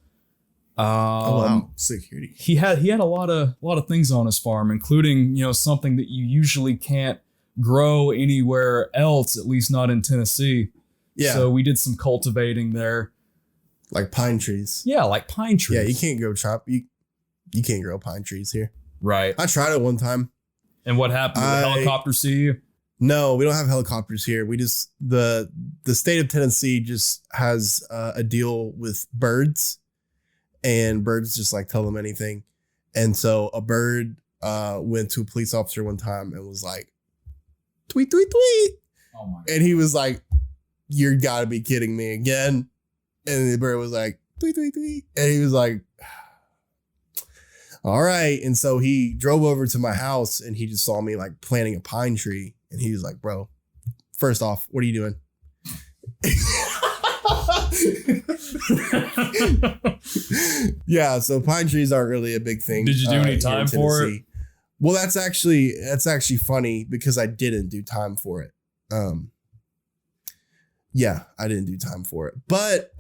Security. He had a lot of things on his farm, including, something that you usually can't grow anywhere else, at least not in Tennessee. Yeah. So we did some cultivating there. Like pine trees. Yeah, like pine trees. Yeah, you can't grow you can't grow pine trees here. Right. I tried it one time. And what happened? Did the helicopter see you? No, we don't have helicopters here. We just the state of Tennessee just has a deal with birds, and birds just like tell them anything. And so a bird went to a police officer one time and was like, tweet, tweet, tweet. Oh my God. And he was like, "You gotta be kidding me again." And the bird was like, tweet, tweet, tweet. And he was like, all right. And so he drove over to my house and he just saw me like planting a pine tree. And he was like, bro, first off, what are you doing? Yeah. So pine trees aren't really a big thing. Did you do any time for it? Well, that's actually funny because I didn't do time for it. Yeah, I didn't do time for it. But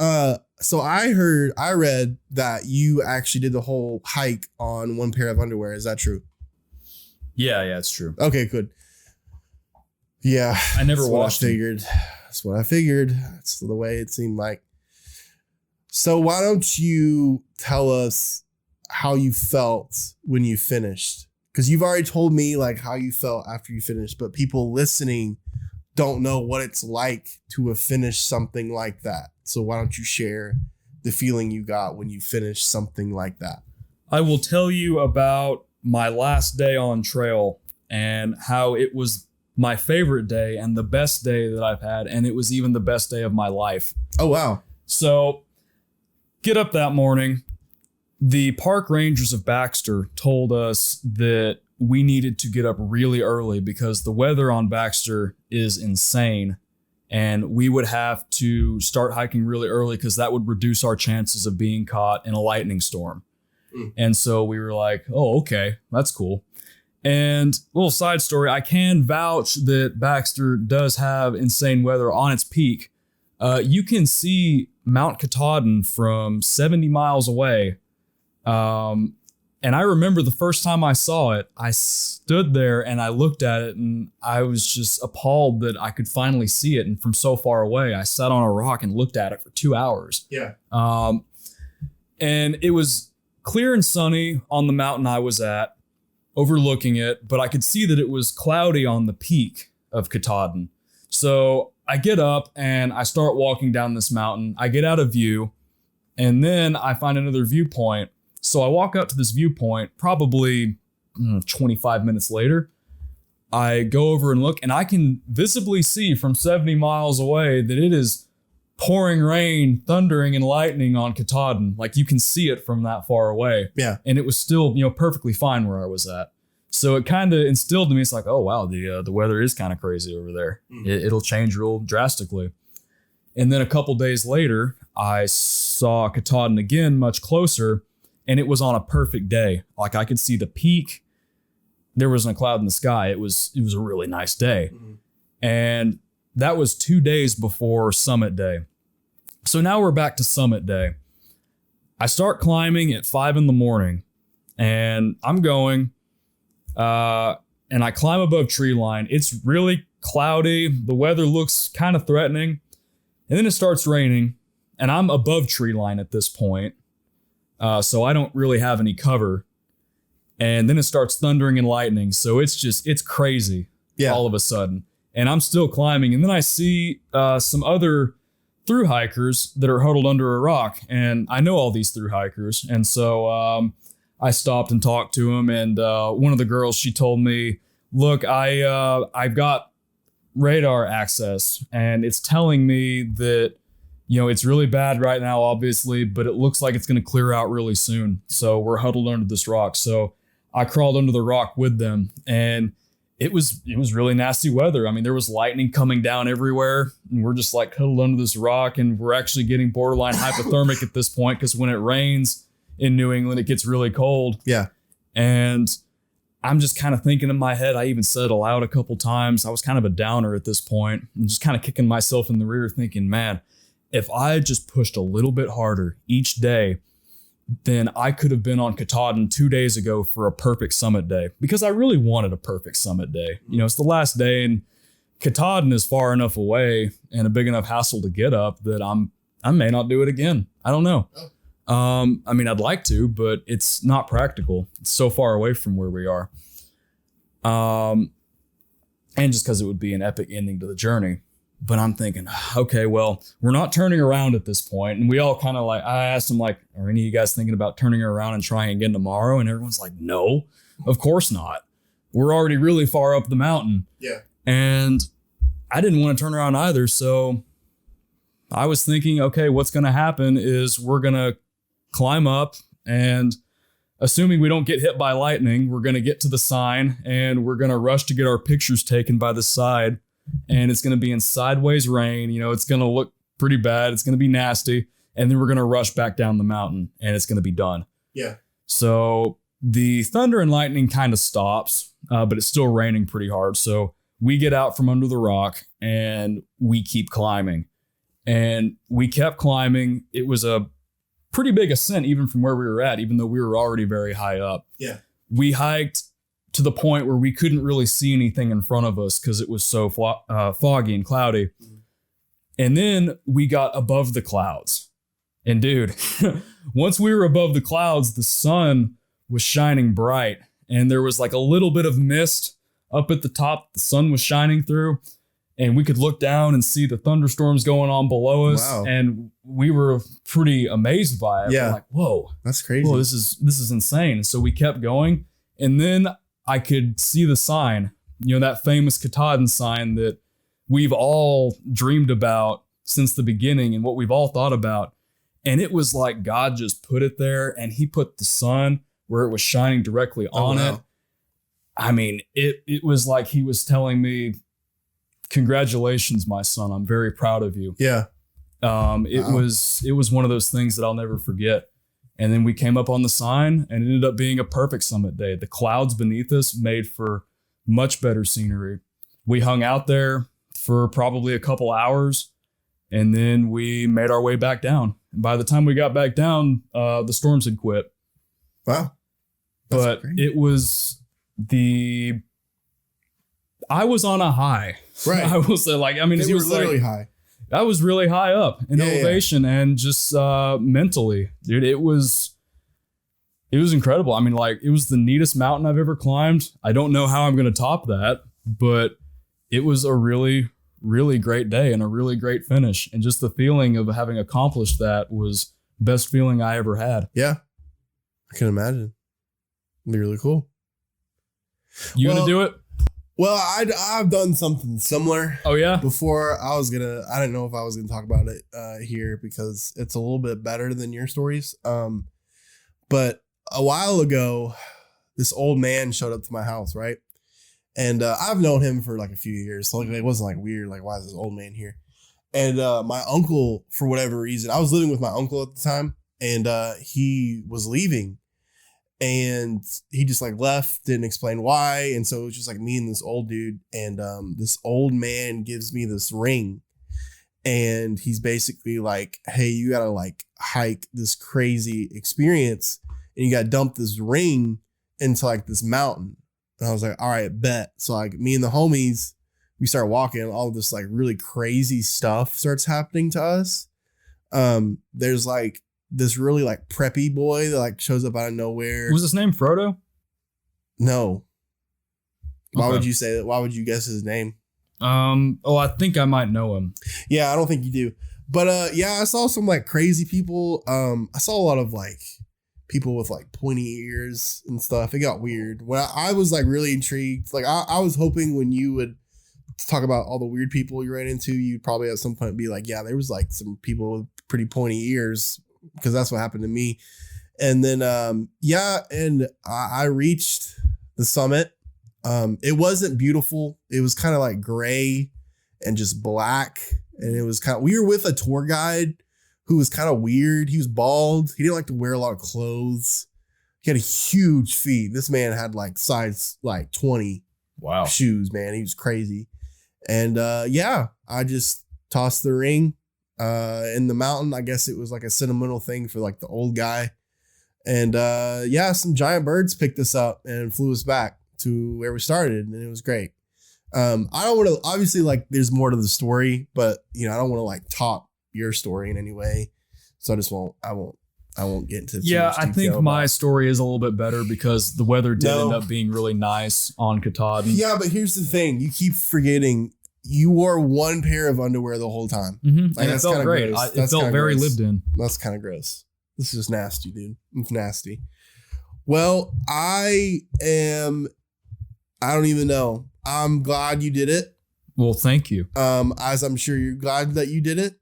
so I read that you actually did the whole hike on one pair of underwear. Is that true? Yeah, it's true. Okay, good. Yeah. I never washed them. That's what I figured. That's the way it seemed like. So why don't you tell us how you felt when you finished? Because you've already told me like how you felt after you finished, but people listening don't know what it's like to have finished something like that. So why don't you share the feeling you got when you finished something like that? I will tell you about my last day on trail and how it was my favorite day and the best day that I've had. And it was even the best day of my life. Oh, wow. So get up that morning. The park rangers of Baxter told us that we needed to get up really early because the weather on Baxter is insane. And we would have to start hiking really early because that would reduce our chances of being caught in a lightning storm. And so we were like, oh, okay, that's cool. And little side story, I can vouch that Baxter does have insane weather on its peak. You can see Mount Katahdin from 70 miles away. And I remember the first time I saw it, I stood there and I looked at it and I was just appalled that I could finally see it. And from so far away, I sat on a rock and looked at it for 2 hours. Yeah. And it was clear and sunny on the mountain I was at, overlooking it, but I could see that it was cloudy on the peak of Katahdin. So I get up and I start walking down this mountain. I get out of view and then I find another viewpoint. So I walk up to this viewpoint, probably 25 minutes later. I go over and look, and I can visibly see from 70 miles away that it is pouring rain, thundering, and lightning on Katahdin. Like you can see it from that far away. Yeah. And it was still, perfectly fine where I was at. So it kind of instilled in me, it's like, oh, wow, the weather is kind of crazy over there. It'll change real drastically. And then a couple days later, I saw Katahdin again, much closer. And it was on a perfect day. Like I could see the peak. There wasn't a cloud in the sky. It was a really nice day. And that was 2 days before summit day. So now we're back to summit day. I start climbing at 5 a.m. and I'm going, and I climb above tree line. It's really cloudy. The weather looks kind of threatening. And then it starts raining and I'm above tree line at this point. So I don't really have any cover. And then it starts thundering and lightning. So it's crazy all of a sudden. and I'm still climbing. And then I see some other thru hikers that are huddled under a rock, and I know all these thru hikers. And so I stopped and talked to them, and one of the girls, she told me, look, I've got radar access, and it's telling me that, you know, it's really bad right now, obviously, but it looks like it's going to clear out really soon. So we're huddled under this rock. So I crawled under the rock with them, and it was really nasty weather. I mean, there was lightning coming down everywhere, and we're just like huddled under this rock, and we're actually getting borderline hypothermic at this point, because when it rains in New England, it gets really cold. Yeah. And I'm just kind of thinking in my head, I even said it aloud a couple times. I was kind of a downer at this point. I'm just kind of kicking myself in the rear thinking, man, if I had just pushed a little bit harder each day, then I could have been on Katahdin 2 days ago for a perfect summit day, because I really wanted a perfect summit day. You know, it's the last day, and Katahdin is far enough away and a big enough hassle to get up that I may not do it again. I don't know. I mean, I'd like to, but it's not practical. It's so far away from where we are. And just because it would be an epic ending to the journey. But I'm thinking, okay, well, we're not turning around at this point. And we all kind of like, I asked them like, are any of you guys thinking about turning around and trying again tomorrow? And everyone's like, no, of course not. We're already really far up the mountain. Yeah. And I didn't want to turn around either. So I was thinking, okay, what's going to happen is we're going to climb up, and assuming we don't get hit by lightning, we're going to get to the sign, and we're going to rush to get our pictures taken by the side. And it's going to be in sideways rain. You know, it's going to look pretty bad. It's going to be nasty. And then we're going to rush back down the mountain, and it's going to be done. Yeah. So the thunder and lightning kind of stops, but it's still raining pretty hard. So we get out from under the rock, and we keep climbing. And we kept climbing. It was a pretty big ascent, even from where we were at, even though we were already very high up. Yeah. We hiked to the point where we couldn't really see anything in front of us because it was so foggy and cloudy. Mm-hmm. And then we got above the clouds. And dude, once we were above the clouds, the sun was shining bright, and there was like a little bit of mist up at the top. The sun was shining through, and we could look down and see the thunderstorms going on below us. Wow. And we were pretty amazed by it. Yeah. We're like, whoa, that's crazy. Whoa, this is insane. So we kept going, and then I could see the sign, you know, that famous Katahdin sign that we've all dreamed about since the beginning and what we've all thought about. And it was like God just put it there, and he put the sun where it was shining directly on it. I mean, it was like he was telling me, congratulations, my son. I'm very proud of you. Yeah. It was one of those things that I'll never forget. And then we came up on the sign, and it ended up being a perfect summit day. The clouds beneath us made for much better scenery. We hung out there for probably a couple hours, and then we made our way back down. And by the time we got back down, the storms had quit. Wow. But it was I was on a high. Right. I will say, like, I mean, you were literally high. I was really high up in elevation and just mentally, dude, it was incredible. I mean, like, it was the neatest mountain I've ever climbed. I don't know how I'm going to top that, but it was a really, really great day and a really great finish. And just the feeling of having accomplished that was the best feeling I ever had. Yeah, I can imagine. It'd be really cool. You gonna do it? Well, I've done something similar. Oh yeah. Before I didn't know if I was gonna talk about it here because it's a little bit better than your stories. But a while ago, this old man showed up to my house, right? And I've known him for like a few years, so like, it wasn't like weird, like why is this old man here? And my uncle, for whatever reason, I was living with my uncle at the time, and he was leaving. And he just like left, didn't explain why. And so it was just like me and this old dude. And this old man gives me this ring. And he's basically like, hey, you got to like hike this crazy experience. And you got to dump this ring into like this mountain. And I was like, all right, bet. So like me and the homies, we start walking. All of this like really crazy stuff starts happening to us. There's like this really like preppy boy that like shows up out of nowhere. Was his name Frodo? No. Why would you say that? Why would you guess his name? I think I might know him. Yeah, I don't think you do. But yeah, I saw some like crazy people. I saw a lot of like people with like pointy ears and stuff. It got weird. When I was like really intrigued. Like I was hoping when you would talk about all the weird people you ran into, you'd probably at some point be like, yeah, there was like some people with pretty pointy ears, because that's what happened to me. And then and I reached the summit. It wasn't beautiful. It was kind of like gray and just black. And it was we were with a tour guide who was kind of weird. He was bald. He didn't like to wear a lot of clothes. He had a huge feet. This man had like size like 20 shoes, man. He was crazy. And I just tossed the ring in the mountain. I guess it was like a sentimental thing for like the old guy. And some giant birds picked us up and flew us back to where we started, and it was great. I don't want to, obviously, like, there's more to the story, but I don't want to like top your story in any way. So I won't get into too much I think my story is a little bit better because the weather did end up being really nice on Katahdin. Yeah, but here's the thing: you keep forgetting you wore one pair of underwear the whole time. Mm-hmm. Like, and it felt great. It felt very lived in. That's kind of gross. This is just nasty, dude. It's nasty. Well, I don't even know. I'm glad you did it. Well, thank you. As I'm sure you're glad that you did it.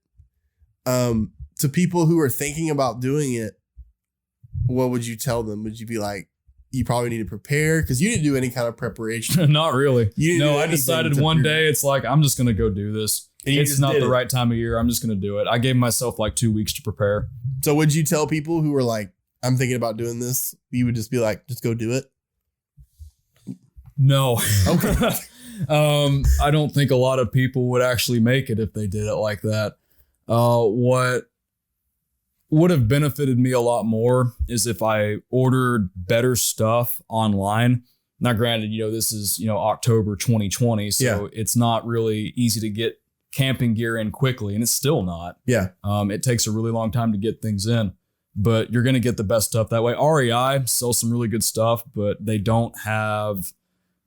To people who are thinking about doing it, what would you tell them? Would you be like, you probably need to prepare? Because you didn't do any kind of preparation. Not really. No, I decided one day it's like, I'm just going to go do this. It's not the right time of year. I'm just going to do it. I gave myself like 2 weeks to prepare. So would you tell people who were like, I'm thinking about doing this, you would just be like, just go do it? No. Okay. I don't think a lot of people would actually make it if they did it like that. What would have benefited me a lot more is if I ordered better stuff online. Now, granted, this is, October 2020, so it's not really easy to get camping gear in quickly, and it's still not. Yeah. It takes a really long time to get things in, but you're going to get the best stuff that way. REI sells some really good stuff, but they don't have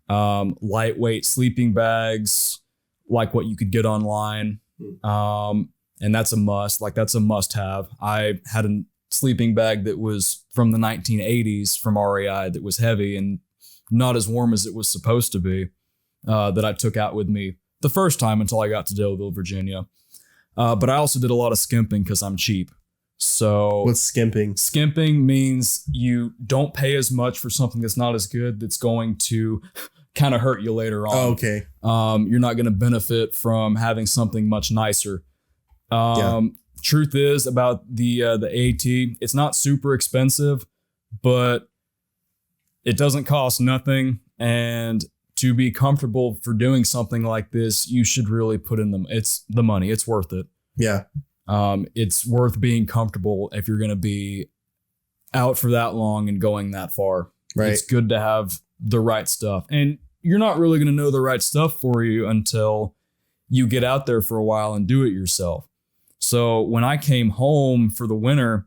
lightweight sleeping bags like what you could get online. And that's a must. Like, that's a must have. I had a sleeping bag that was from the 1980s from REI that was heavy and not as warm as it was supposed to be, that I took out with me the first time until I got to Daleville, Virginia. But I also did a lot of skimping because I'm cheap. So what's skimping? Skimping means you don't pay as much for something that's not as good, that's going to kind of hurt you later on. Oh, okay. You're not going to benefit from having something much nicer. Truth is about the AT, it's not super expensive, but it doesn't cost nothing. And to be comfortable for doing something like this, you should really put in the money. It's worth it. Yeah. It's worth being comfortable if you're going to be out for that long and going that far. Right. It's good to have the right stuff. And you're not really going to know the right stuff for you until you get out there for a while and do it yourself. So when I came home for the winter,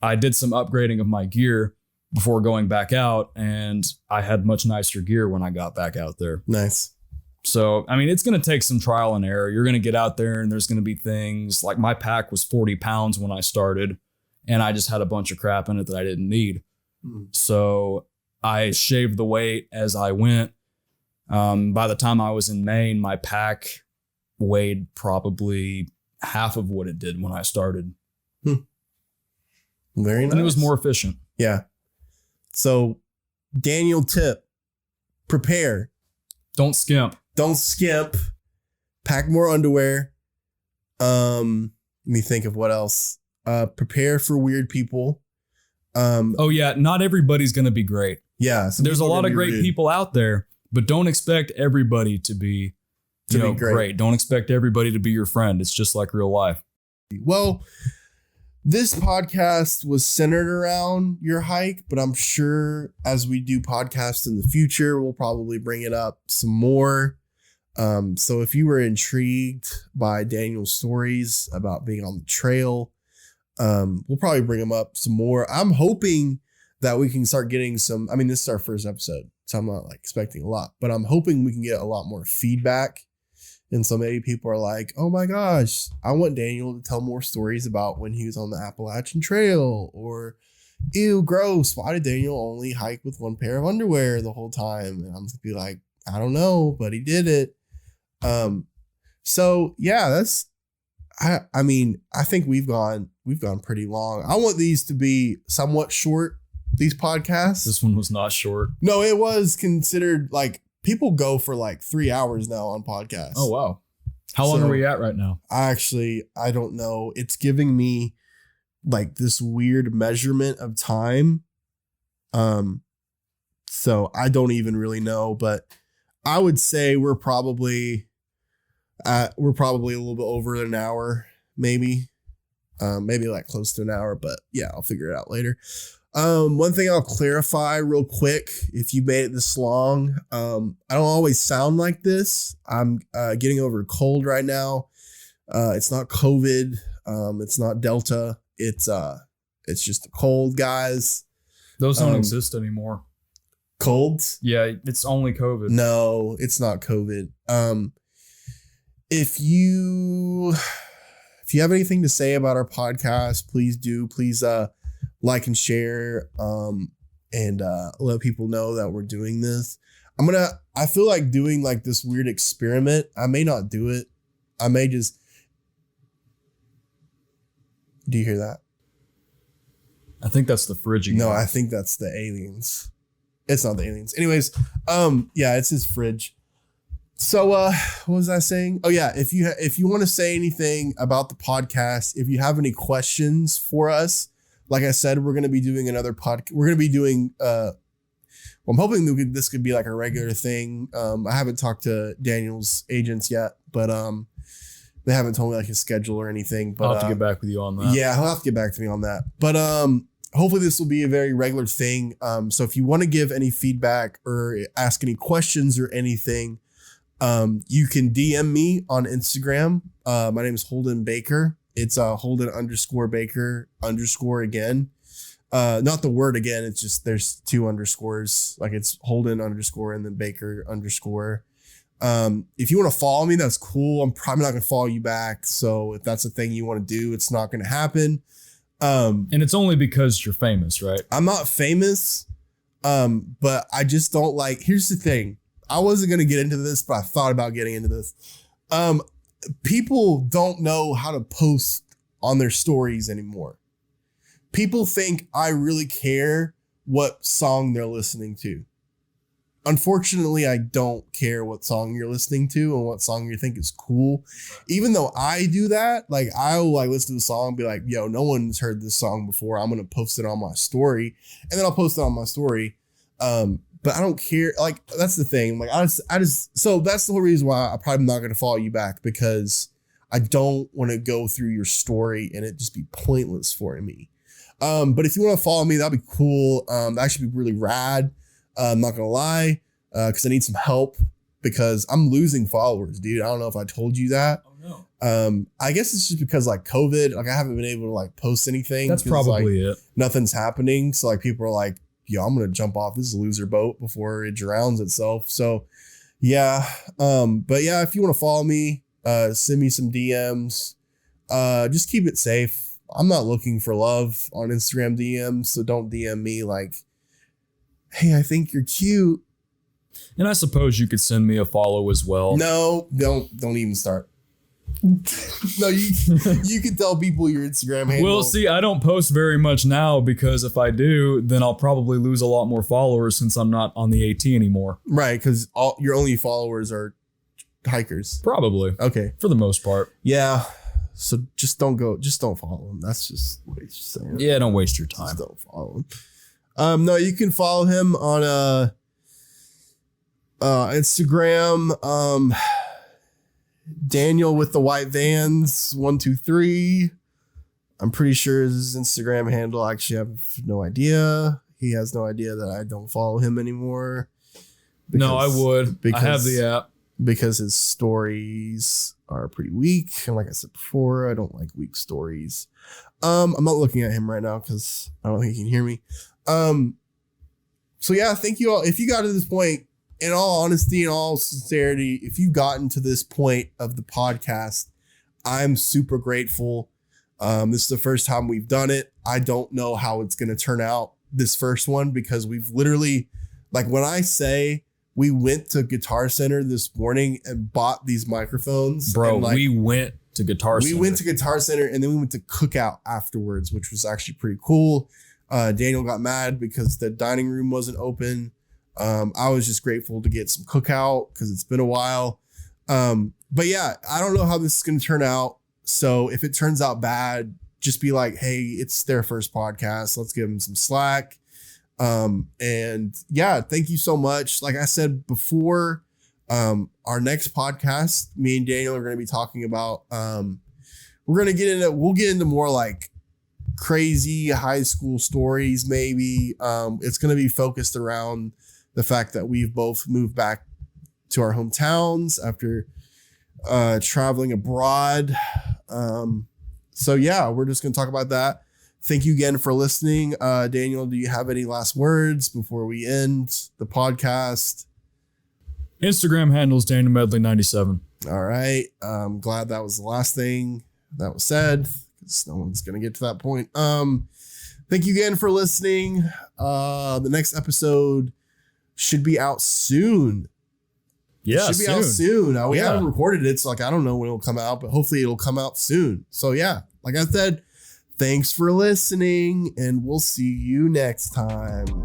I did some upgrading of my gear before going back out, and I had much nicer gear when I got back out there. Nice. So, I mean, it's going to take some trial and error. You're going to get out there and there's going to be things like my pack was 40 pounds when I started, and I just had a bunch of crap in it that I didn't need. So I shaved the weight as I went. By the time I was in Maine, my pack weighed probably half of what it did when I started. Very nice. And it was more efficient. Yeah. So, Daniel tip, prepare. Don't skimp. Don't skimp. Pack more underwear. Let me think of what else. Prepare for weird people. Oh yeah, not everybody's going to be great. Yeah. There's a lot of great people out there, but don't expect everybody to be great. Don't expect everybody to be your friend. It's just like real life. Well, this podcast was centered around your hike, but I'm sure as we do podcasts in the future, we'll probably bring it up some more. So if you were intrigued by Daniel's stories about being on the trail, we'll probably bring them up some more. I'm hoping that we can start getting some, I mean, this is our first episode, so I'm not like expecting a lot, but I'm hoping we can get a lot more feedback And so maybe people are like, oh my gosh, I want Daniel to tell more stories about when he was on the Appalachian Trail, or ew, gross. Why did Daniel only hike with one pair of underwear the whole time? And I'm gonna be like, I don't know, but he did it. So yeah, I mean, I think we've gone pretty long. I want these to be somewhat short, these podcasts. This one was not short. No, it was considered like people go for like 3 hours now on podcasts. Oh, wow. How long are we at right now? I don't know. It's giving me like this weird measurement of time. So I don't even really know, but I would say we're probably a little bit over an hour, maybe like close to an hour, but yeah, I'll figure it out later. One thing I'll clarify real quick, if you made it this long, I don't always sound like this. I'm getting over a cold right now. It's not COVID. It's not Delta. It's just a cold, guys. Those don't exist anymore. Colds? Yeah, it's only COVID. No, it's not COVID. If you have anything to say about our podcast, please do. Please like and share, and let people know that we're doing this. I feel like doing like this weird experiment. I may not do it. I may just. Do you hear that? I think that's the fridge again. No, I think that's the aliens. It's not the aliens. Anyways, yeah, it's his fridge. So, what was I saying? Oh yeah, if you want to say anything about the podcast, if you have any questions for us, like I said, we're going to be doing another podcast. We're going to be doing, well, I'm hoping this could be like a regular thing. I haven't talked to Daniel's agents yet, but they haven't told me like his schedule or anything. But I'll have to get back with you on that. Yeah, he'll have to get back to me on that. But hopefully this will be a very regular thing. So if you want to give any feedback or ask any questions or anything, you can DM me on Instagram. My name is Holden Baker. It's Holden _Baker_ again. Not the word again. It's just there's 2 underscores. Like it's Holden _ and then Baker _. If you want to follow me, that's cool. I'm probably not going to follow you back. So if that's a thing you want to do, it's not going to happen. And it's only because you're famous, right? I'm not famous. But I just don't like, here's the thing. I wasn't going to get into this, but I thought about getting into this. People don't know how to post on their stories anymore. People think I really care what song they're listening to. Unfortunately, I don't care what song you're listening to and what song you think is cool. Even though I do that, like I'll like listen to the song and be like, yo, no one's heard this song before. I'm going to post it on my story. And then I'll post it on my story. But I don't care. Like, that's the thing. Like, so that's the whole reason why I'm probably not going to follow you back, because I don't want to go through your story and it just be pointless for me. But if you want to follow me, that'd be cool. That should be really rad. I'm not going to lie, because I need some help because I'm losing followers, dude. I don't know if I told you that. Oh, no. I guess it's just because like COVID, like I haven't been able to like post anything. That's probably like, it. Nothing's happening. So like people are like, yo, I'm going to jump off this loser boat before it drowns itself. So yeah. But yeah, if you want to follow me, send me some DMs, just keep it safe. I'm not looking for love on Instagram DMs. So don't DM me like, hey, I think you're cute. And I suppose you could send me a follow as well. No, don't even start. No, you can tell people your Instagram handle. Well, see, I don't post very much now because if I do, then I'll probably lose a lot more followers since I'm not on the AT anymore. Right, because all your only followers are hikers. Probably. Okay. For the most part. Yeah. So just don't follow them. That's just what he's saying. Yeah, don't waste your time. Just don't follow him. No, you can follow him on Instagram. Daniel with the white vans 123. I'm pretty sure his Instagram handle. Actually, I have no idea. He has no idea that I don't follow him anymore. No, I would. I have the app. Because his stories are pretty weak. And like I said before, I don't like weak stories. I'm not looking at him right now because I don't think he can hear me. So yeah, thank you all. If you got to this point, in all honesty, in all sincerity, if you've gotten to this point of the podcast, I'm super grateful. This is the first time we've done it. I don't know how it's going to turn out, this first one, because we've literally, like, when I say we went to Guitar Center this morning and bought these microphones. Bro, and, like, we went to Guitar Center. We went to Guitar Center and then we went to Cookout afterwards, which was actually pretty cool. Daniel got mad because the dining room wasn't open. I was just grateful to get some Cookout because it's been a while. But yeah, I don't know how this is going to turn out. So if it turns out bad, just be like, hey, it's their first podcast. Let's give them some slack. And yeah, thank you so much. Like I said before, our next podcast, me and Daniel are going to be talking about, we'll get into more like crazy high school stories. Maybe, it's going to be focused around the fact that we've both moved back to our hometowns after, traveling abroad. So yeah, we're just going to talk about that. Thank you again for listening. Daniel, do you have any last words before we end the podcast? Instagram handles Daniel Medley 97. All right. I'm glad that was the last thing that was said, because no one's going to get to that point. Thank you again for listening. The next episode should be out soon. Yeah, it should be out soon. We haven't recorded it, so like I don't know when it'll come out, but hopefully it'll come out soon. So yeah, like I said, thanks for listening, and we'll see you next time.